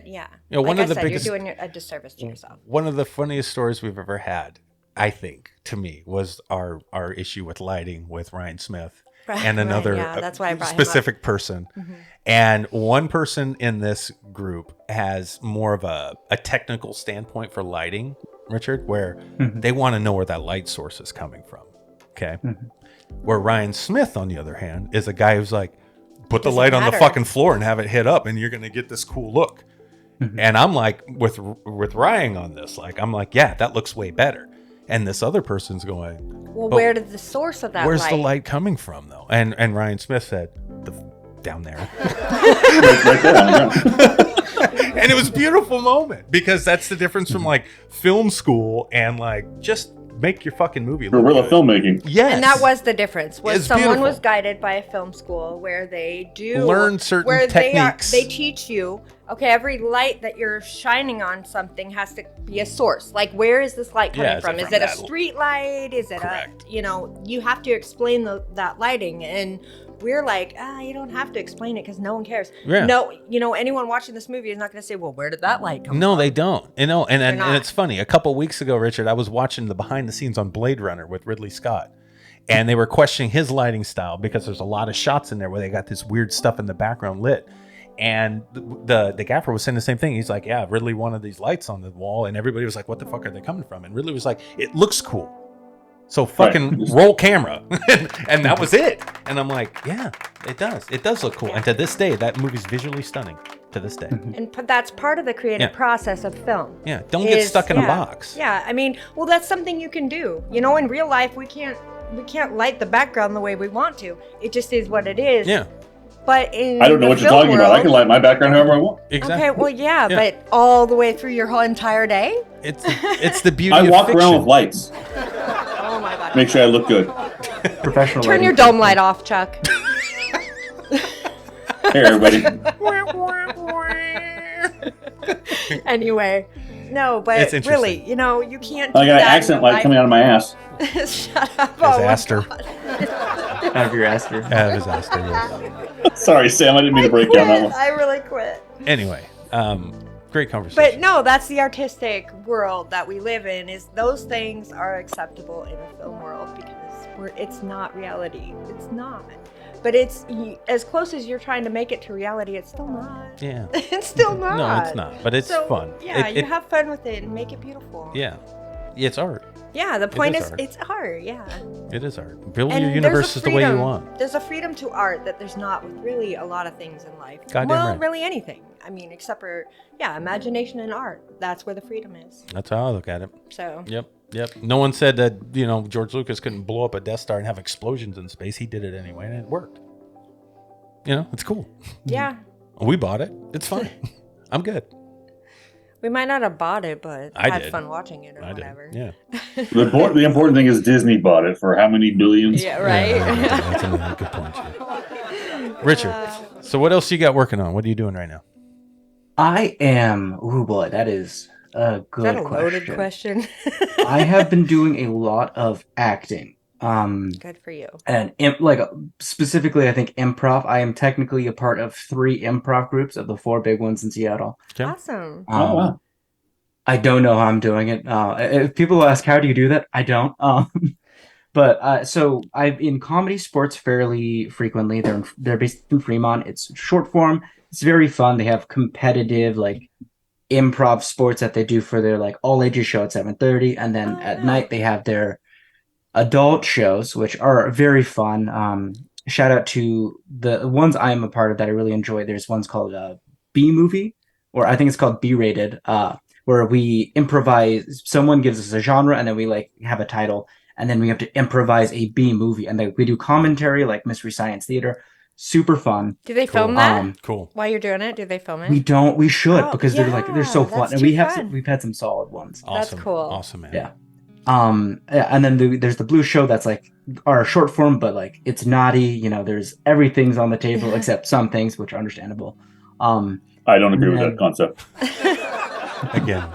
one like of I the said, biggest- you're doing a disservice to yourself. One of the funniest stories we've ever had, I think, to me, was our issue with lighting with Ryan Smith and another that's why I brought him up. specific person. And one person in this group has more of a technical standpoint for lighting, Richard, where they want to know where that light source is coming from. Okay. Where Ryan Smith, on the other hand, is a guy who's like, put the light on the fucking floor and have it hit up and you're going to get this cool look. And I'm like, with Ryan on this, I'm like, yeah, that looks way better. And this other person's going, Well, where did the source of that where's light? the light coming from, though? And Ryan Smith said, down there. Right there on the ground. And it was a beautiful moment because that's the difference from film school and just make your fucking movie. Guerrilla filmmaking. Yes. And that was the difference. Was It's someone beautiful. was guided by a film school where they do Learn certain where techniques. They teach you, okay, every light that you're shining on something has to be a source. Like, where is this light coming Yeah, is from? it Is from it a that- street light? Is it Correct. you have to explain that lighting. And we're like, you don't have to explain it because no one cares. Yeah. No, anyone watching this movie is not going to say, well, where did that light come No, from? they don't. And and not. it's funny. A couple weeks ago, Richard, I was watching the behind the scenes on Blade Runner with Ridley Scott, and they were questioning his lighting style because there's a lot of shots in there where they got this weird stuff in the background lit. And the gaffer was saying the same thing. He's like, yeah, Ridley wanted these lights on the wall, and everybody was like, what the fuck are they coming from? And Ridley was like, it looks cool. So fucking roll camera. And that was it. And I'm like, yeah, it does. It does look cool. And to this day, that movie's visually stunning to this day. And that's part of the creative Yeah. process of film. Yeah, don't get stuck in a box. Yeah, I mean, well, that's something you can do. In real life, we can't light the background the way we want to. It just is what it is. Yeah, But in I don't know the what you're film talking about. I can world- light my background however I want. exactly. Okay, well, yeah, Yeah. but all the way through your whole entire day. It's the beauty I of walk fiction. around with lights. Oh my god! Make sure I look good. Professional. Turn lighting. your dome light off, Chuck. Hey, everybody. Anyway, no, but It's interesting. really, you can't. Do I got an that accent in your light coming out of my ass. life. Shut up! His Oh my aster. God. Out of your aster. His aster, yes. Sorry, Sam. I didn't mean to break down that one. I really quit. Anyway, great conversation. But no, that's the artistic world that we live in. Is those things are acceptable in the film world because it's not reality. It's not. But it's as close as you're trying to make it to reality. It's still not. Yeah. It's still not. No, it's not. But it's So, fun. Yeah, It- you have fun with it and make it beautiful. Yeah. It's art. Yeah, the point is is, art. it's art. Yeah. It is art. Build And your there's a universes the way you freedom- want. There's a freedom to art that there's not with really a lot of things in life. Goddamn well, right. really anything. I mean, except for imagination and art. That's where the freedom is. That's how I look at it. So. Yep. No one said that, George Lucas couldn't blow up a Death Star and have explosions in space. He did it anyway, and it worked. It's cool. Yeah. We bought it. It's fine. I'm good. We might not have bought it, but I had did. fun watching it or I whatever. did. Yeah. The important thing is Disney bought it for how many billions? Yeah, right? That's another good point. Too. Richard, so what else you got working on? What are you doing right now? I am. Oh boy, that is a Is good that a loaded question? I have been doing a lot of acting. Good for you. And specifically, I think improv. I am technically a part of 3 improv groups of the 4 big ones in Seattle. Okay. Awesome. Oh, wow. I don't know how I'm doing it. If people ask how do you do that, I don't. But so I'm in comedy sports fairly frequently. They're based in Fremont. It's short form. It's very fun. They have competitive improv sports that they do for their all ages show at 7:30, and then at night they have their adult shows, which are very fun. Shout out to the ones I am a part of that I really enjoy. There's ones called B Movie, or I think it's called B Rated, where we improvise. Someone gives us a genre, and then we have a title, and then we have to improvise a B movie, and we do commentary like Mystery Science Theater. Super fun. Do they film that? Cool. While you're doing it, do they film it? We don't. We should Oh, because they're so fun, that's and too we've fun. had some solid ones. That's Awesome. cool. Awesome, man. Yeah. And then there's the Blue Show that's our short form, but it's naughty. There's everything's on the table except some things, which are understandable. I don't agree with Yeah. that concept. Again,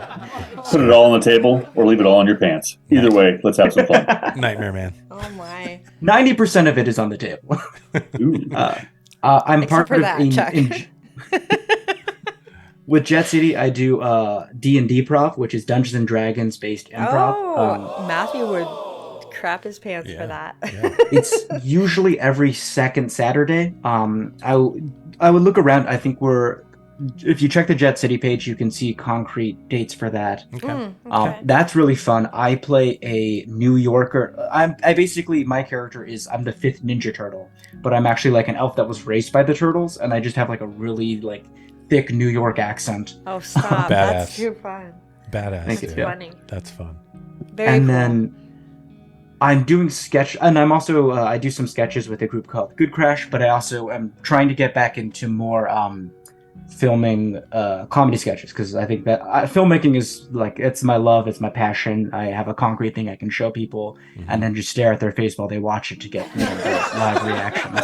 Put it all on the table or leave it all in your pants. Either way, let's have some fun. Nightmare Man. Oh my. 90% of it is on the table. Ooh. I'm Except part for of that, Chuck. with Jet City. I do D&D Prov, which is Dungeons and Dragons based improv. Oh, Matthew would crap his pants Yeah. for that. Yeah. It's usually every second Saturday. I would look around. I think if you check the Jet City page, you can see concrete dates for that. Okay. Okay. That's really fun. I play a New Yorker. I basically, my character is, I'm the 5th Ninja Turtle, but I'm actually an elf that was raised by the turtles, and I just have a really thick New York accent. Oh, stop. Badass. That's too fun. Badass. Thank you. dude. Yeah. Funny. That's fun. Very And cool. then I'm doing and I'm also I do some sketches with a group called Good Crash, but I also am trying to get back into more filming comedy sketches, because I think that filmmaking is like, it's my love, it's my passion. I have a concrete thing I can show people, and then just stare at their face while they watch it to get those live reactions.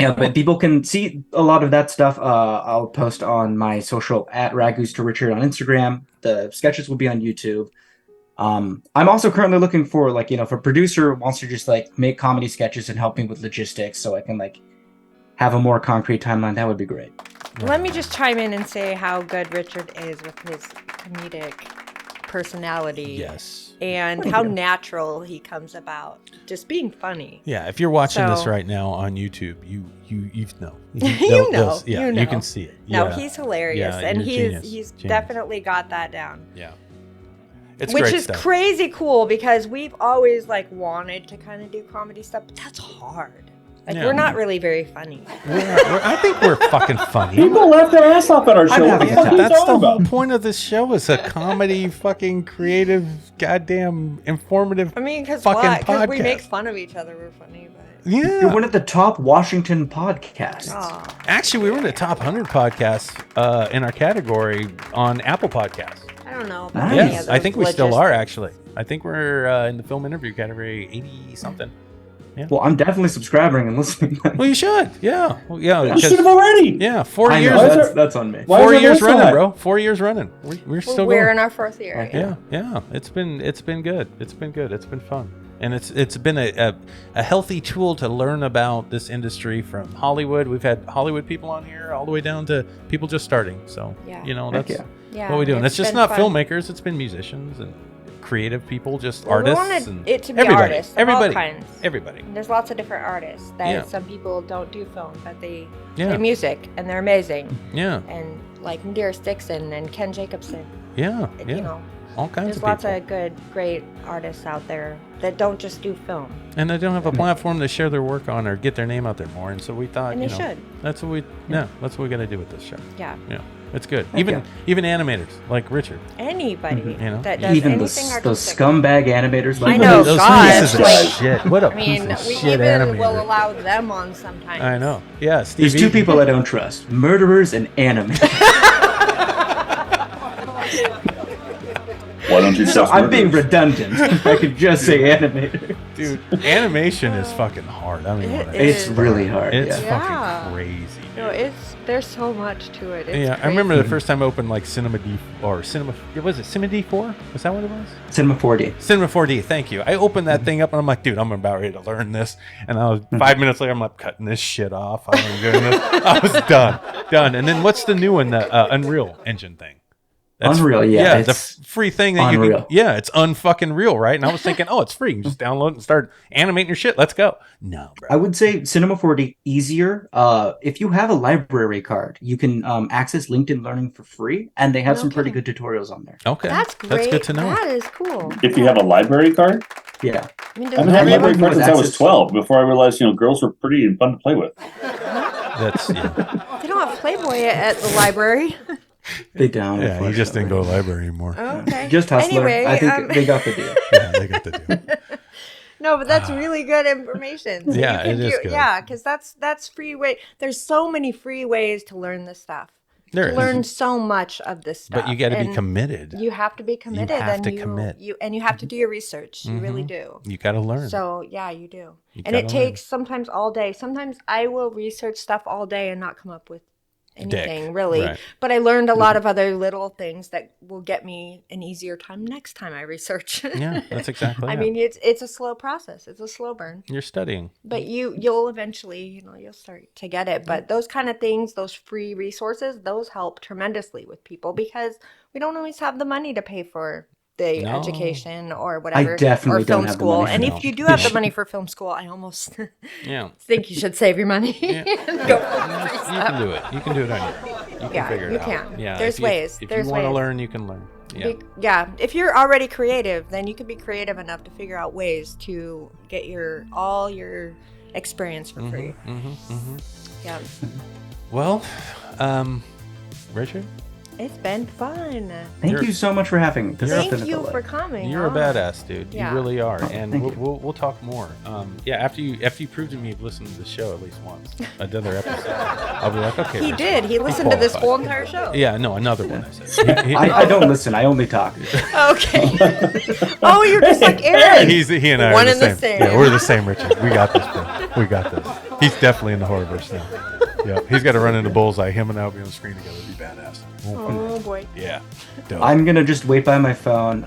Yeah, but people can see a lot of that stuff. I'll post on my social at Ragoose to Richard on Instagram. The sketches will be on YouTube. I'm also currently looking for, like, if a producer wants to just like make comedy sketches and help me with logistics, so I can like have a more concrete timeline. That would be great. Let me just chime in and say how good Richard is with his comedic personality. Yes. And how natural he comes about, just being funny. Yeah, if you're watching this right now on YouTube, you know. You know. You can see it. No, Yeah. he's hilarious, Yeah, and you're he's genius. definitely got that down. Yeah. It's Which great is stuff. crazy cool, because we've always like wanted to kind of do comedy stuff, but that's hard. Like, Yeah. we're not really very funny. I think we're fucking funny. People laugh their ass off at our show. What the fuck are you That's the talking whole about? point of this show, is a comedy, fucking creative, goddamn informative. I mean, because fucking what? Because we podcast. make fun of each other. We're funny, but You're Yeah. one of the top Washington podcasts. aw. Actually, we were in the top 100 podcasts in our category on Apple Podcasts. I don't know. About Nice. any of Yes, those I think we still are, logistics. actually. I think we're in the film interview category 80 something. Well, I'm definitely subscribing and listening. Well, you should. Yeah. Well, yeah. You because- should have already. Yeah. 4 I years. know, Why is that's on me. Why is 4 our years voice so running, high? bro. 4 years running. We're still We're going. in our fourth year. Yeah. It's been good. It's been good. It's been fun, and it's been a healthy tool to learn about this industry from Hollywood. We've had Hollywood people on here, all the way down to people just starting. So Yeah. that's yeah. Yeah, what we do. And it's just been not fun. filmmakers. It's been musicians and creative people, just Well, we artists wanted and it to be everybody. artists of all Everybody. kinds. Everybody. There's lots of different artists that Yeah. some people don't do film, but they Yeah. play music, and they're amazing. Yeah. And like Madeira Dixon and Ken Jacobson, Yeah. Yeah. you know, All kinds there's of lots people. of good, great artists out there that don't just do film. And they don't have a platform to share their work on or get their name out there more. And so we thought, And they should. that's what that's what we got to do with this show. Yeah. Yeah, it's good. Even animators like Richard. Anybody You know? that does Even anything those artistic. scumbag animators. I Like know, Those God, pieces of like- shit. What a I mean, piece of we shit even animator. will allow them on sometimes. I know. Yeah, Steve. There's two people I don't trust: murderers and animators. Why don't you So trust I'm being murderers? redundant. I could just say animator. Dude, animation is fucking hard. I mean, It It's is. really hard. it's yeah. fucking crazy. No, there's so much to it. It's Yeah, I crazy. remember the first time I opened like Cinema D or Cinema. Was it Cinema D4? Was that what it was? Cinema 4D. Cinema 4D. Thank you. I opened that thing up and I'm like, dude, I'm about ready to learn this. And I was 5 minutes later, I'm like cutting this shit off. I ain't doing this. I was done. And then what's the new one? The Unreal Engine thing. Unreal, yeah, Yeah, the it's free thing that you can. Unreal. Yeah, it's unfucking real, right? And I was thinking, oh, it's free. You can just download it and start animating your shit. Let's go. No, bro. I would say Cinema 4D easier. If you have a library card, you can access LinkedIn Learning for free, and they have some pretty good tutorials on there. Okay. That's great. That's good to know. That is cool. If you have a library card, Yeah. I mean, I've been having a everyone- library card since I was access- 12. Before I realized, girls were pretty and fun to play with. That's yeah. they don't have Playboy at the library. They don't. Yeah, you just didn't go to the library anymore. Okay. Just Hustler. Anyway, I think they got the deal. Yeah, they got the deal. No, but that's really good information. So Yeah, you can it is good. Yeah, because that's free way. There's so many free ways to learn this stuff. There to is. learn so much of this stuff. But you got to be And committed. You have to be committed. have and to commit. You have to do your research. You really do. You got to learn. So yeah, you do. You And it gotta learn. takes sometimes all day. Sometimes I will research stuff all day and not come up with anything really. Right. But I learned a lot of other little things that will get me an easier time next time I research. Yeah, that's exactly I it. mean, it's a slow process. It's a slow burn. You're studying. But you'll eventually, you'll start to get it. But those kind of things, those free resources, those help tremendously with people because we don't always have the money to pay for the No. education or whatever. definitely or film don't have the school. money. And No. if you do have the money for film school, I almost Yeah. think you should save your money Yeah. and go for the free You stuff. can do it. You can do it on your own. You can Yeah, figure it you out. can. Yeah. There's if you, ways. If There's you want to ways. learn, you can learn. Yeah. Yeah, if you're already creative, then you can be creative enough to figure out ways to get all your experience for free. Mm-hmm. Yeah. Well, Richard, It's been fun. Thank you so much for having me. This has been Thank a you delight. for coming. You're a on. badass, dude. Yeah. You really are. Oh, And thank you. we'll talk more. Yeah, after you prove to me you've listened to the show at least once, another episode, I'll be like, okay. He Richard, did. He you listened to this whole qualify. entire show. Yeah, no, another one. I said. I don't listen. I only talk. Okay. Oh, you're just like Aaron. He and I One are and the the same. same. Yeah, we're the same, Richard. We got this, bro. We got this. He's definitely in the horrorverse now. Yeah, he's got to run into Bullseye. Him and I will be on the screen together. It'd be badass. Oh boy. Yeah. Dope. I'm gonna just wait by my phone,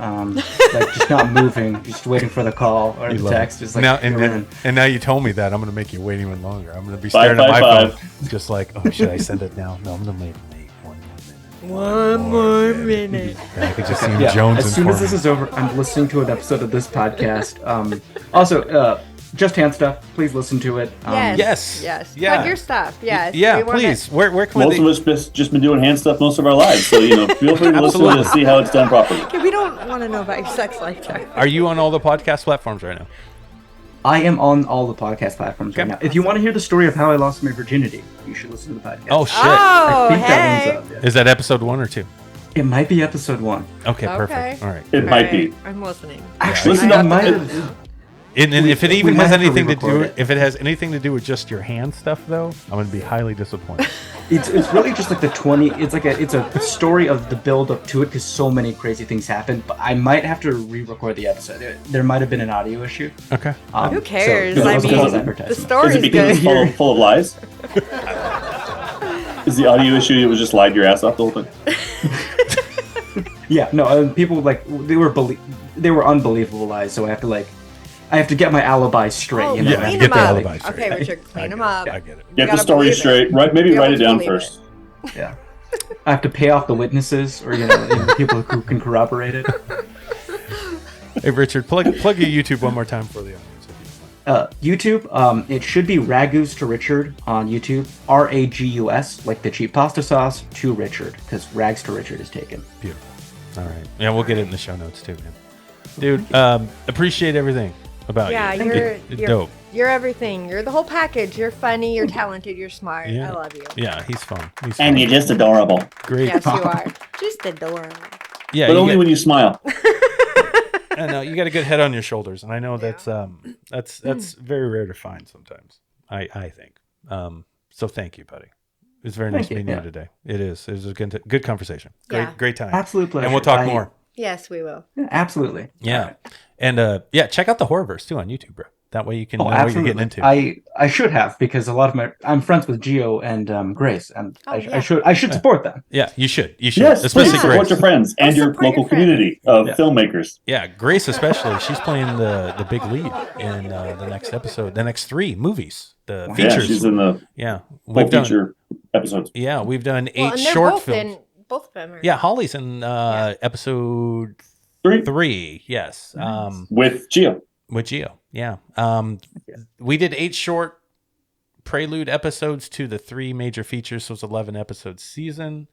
like just not moving, just waiting for the call or You the love text. it. Just like now, you're in. and now you told me that, I'm going to make you wait even longer. I'm going to be Five, staring at my five, phone, just like, oh, should I send it now? No, I'm going to make one more minute. One more minute. And I could just see him Yeah, Jones as soon as this is over, I'm listening to an episode of this podcast. Also, Just Hand Stuff, please listen to it. Yes. Yes. Yes. Yeah. Plug your stuff. Yes. Yeah, We want please. it. Where can Most we? of us just been doing hand stuff most of our lives, so feel free to listen Absolutely. to see how it's done properly. Okay, we don't want to know about your sex life, Chuck. Are you on all the podcast platforms right now? I am on all the podcast platforms right Okay. now. If you want to hear the story of how I lost my virginity, you should listen to the podcast. Oh shit! Oh, I think that hey. one's up. Yeah. Is that episode 1 or 2? It might be episode 1. Okay, Okay. perfect. All right. It All might be. right, I'm listening. Actually, Listen that to might it. have. And if it we even might has have to anything to do, re-record it. if it has anything to do with just your hand stuff, though, I'm gonna be highly disappointed. It's really just like the 20. It's a story of the build up to it because so many crazy things happened. But I might have to re-record the episode. There might have been an audio issue. Okay. Who cares? So, I it was mean, false the advertising. Is story's it because good. it's full of lies? Is the audio issue it was just lied your ass off the whole thing? Yeah, no, people they were unbelievable lies. So I have to get my alibi straight. Oh, You know, Yeah, clean get them the up. alibi straight. Okay, Richard, I clean get them it. up. I get it. Get the gotta story believe it. straight. Right? Maybe You write it almost down believe first. Yeah. I have to pay off the witnesses or people who can corroborate it. Hey, Richard, plug your YouTube one more time for the audience. If you don't mind. YouTube, it should be Ragus to Richard on YouTube. Ragus, like the cheap pasta sauce, to Richard, because Rags to Richard is taken. Beautiful. All right. Yeah, we'll get it in the show notes too, man. Dude, appreciate everything about Yeah, you. you're Dope. You're everything. You're the whole package. You're funny. You're talented. You're smart. Yeah. I love you. Yeah, he's fun. He's And fun. you're just adorable. Great. Yes, you are. Just adorable. Yeah, But you only got- when you smile. I know you got a good head on your shoulders, and I know that's very rare to find sometimes. I think. So thank you, buddy. It's very nice Thank you, meeting you yeah. today. It is. It was a good conversation. Yeah. Great time. Absolute pleasure. And we'll talk more. Yes, we will. Yeah, absolutely. Yeah. And check out the Horrorverse too on YouTube, bro. That way you can know what you're getting into. I should have because a lot of I'm friends with Gio and Grace, and yeah. I should support them. Yeah, you should. You should. Yes, especially please Grace. support your friends and your support your local friends. community of Yeah. filmmakers. Yeah, Grace especially. She's playing the big lead in the next episode, the next 3 movies, the Yeah, features. she's in the Yeah, full we've done. feature episodes. Yeah, we've done 8 Well, and they're short both films. both of them are. Yeah, Holly's in episode 3. Yes, With Gio. with Gio. Yeah, we did 8 short prelude episodes to the 3 major features. So it's 11 episode season.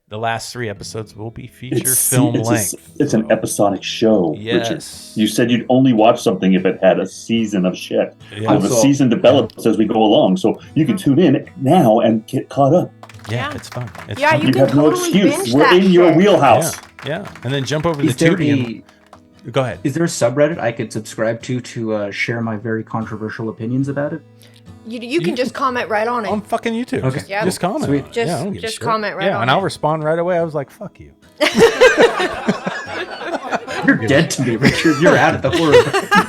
The last 3 episodes will be feature film length. It's an episodic show, Yes. Richard. You said you'd only watch something if it had a season of shit. Yeah. Well, the So- season develops as we go along, so you can tune in now and get caught up. Yeah, Yeah. it's fun. It's Yeah, fun. you You can have no totally excuse. binge We're that in your shit. wheelhouse. Yeah, and then jump over to Is there Tubi. Go ahead. is there a subreddit I could subscribe to share my very controversial opinions about it? You can just comment right on it. On fucking YouTube. Okay. Just, Yeah. just comment. Sweet. on it. Just- I don't give a just shit. comment right Yeah, on and it. I'll respond right away. I was like, fuck you. You're dead to me, Richard. You're out of the horror.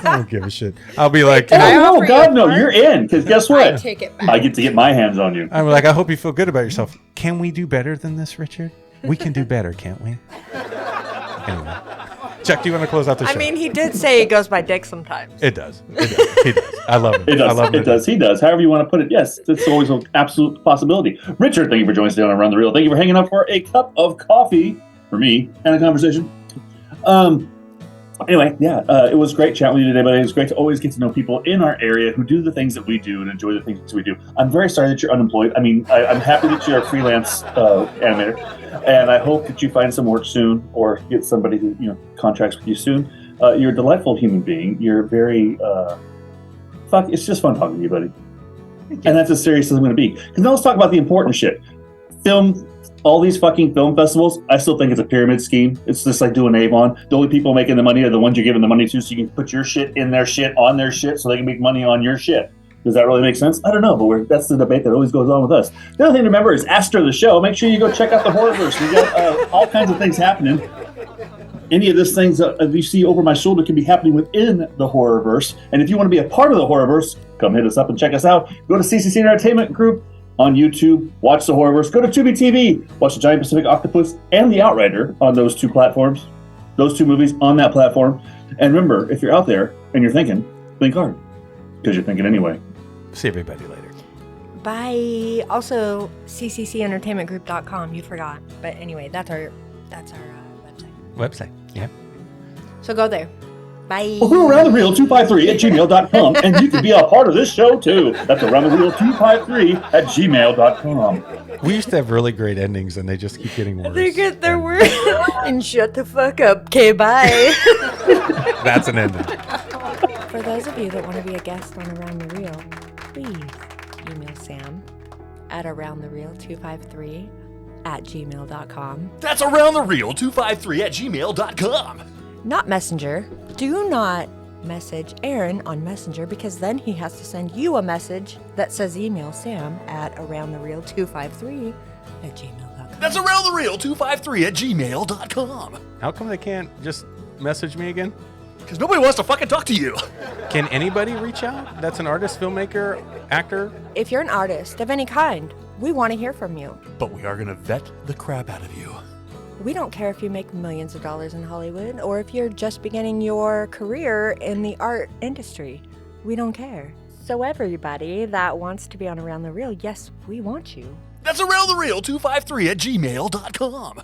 I don't give a shit. I'll be like, Can I Oh, offer no, you God, a no, part? you're in, because guess I what? take it back. I get to get my hands on you. I'm like, I hope you feel good about yourself. Can we do better than this, Richard? We can do better, can't we? Anyway. Chuck, do you want to close out the show? I mean, he did say he goes by Dick sometimes. It does. It does. He does. I love it. It I does. love It does. He does. However you want to put it. Yes, it's always an absolute possibility. Richard, thank you for joining us today on Around the Reel. Thank you for hanging out for a cup of coffee for me and a conversation. Anyway, yeah, it was great chatting with you today, but it was great to always get to know people in our area who do the things that we do and enjoy the things we do. I'm very sorry that you're unemployed. I mean, I'm happy that you're a freelance animator, and I hope that you find some work soon or get somebody who contracts with you soon. You're a delightful human being. You're very it's just fun talking to you, buddy. And that's as serious as I'm going to be. Because now let's talk about the important shit. Film all these fucking film festivals, I still think it's a pyramid scheme. It's just like doing Avon. The only people making the money are the ones you're giving the money to, so you can put your shit in their shit on their shit, so they can make money on your shit. Does that really make sense? I don't know, but that's the debate that always goes on with us. The other thing to remember is after the show, make sure you go check out the Horrorverse. We got all kinds of things happening. Any of these things that you see over my shoulder can be happening within the Horrorverse. And if you want to be a part of the Horrorverse, come hit us up and check us out. Go to CCC Entertainment Group on YouTube, watch the Horrorverse. Go to Tubi TV, watch the Giant Pacific Octopus and the Outrider on those two platforms, those two movies on that platform. And remember, if you're out there and you're thinking, think hard, because you're thinking anyway. See everybody later. Bye. Also, cccentertainmentgroup.com. You forgot, but anyway, that's our website. Yeah. So go there. Bye. Or around the reel 253 at gmail.com, and you can be a part of this show too. That's around the reel 253 at gmail.com. We used to have really great endings, and they just keep getting worse. They get their word. And shut the fuck up. Okay, bye. That's an ending. For those of you that want to be a guest on Around the Reel, please email Sam at aroundthereel253 at gmail.com. That's around the reel 253 at gmail.com. Not Messenger. Do not message Aaron on Messenger, because then he has to send you a message that says email Sam at aroundthereel253 at gmail.com. That's around the reel 253 at gmail.com. How come they can't just message me again? Because nobody wants to fucking talk to you. Can anybody reach out? That's an artist, filmmaker, actor? If you're an artist of any kind, we want to hear from you. But we are going to vet the crap out of you. We don't care if you make millions of dollars in Hollywood or if you're just beginning your career in the art industry. We don't care. So everybody that wants to be on Around the Reel, yes, we want you. That's around the reel 253 at gmail.com.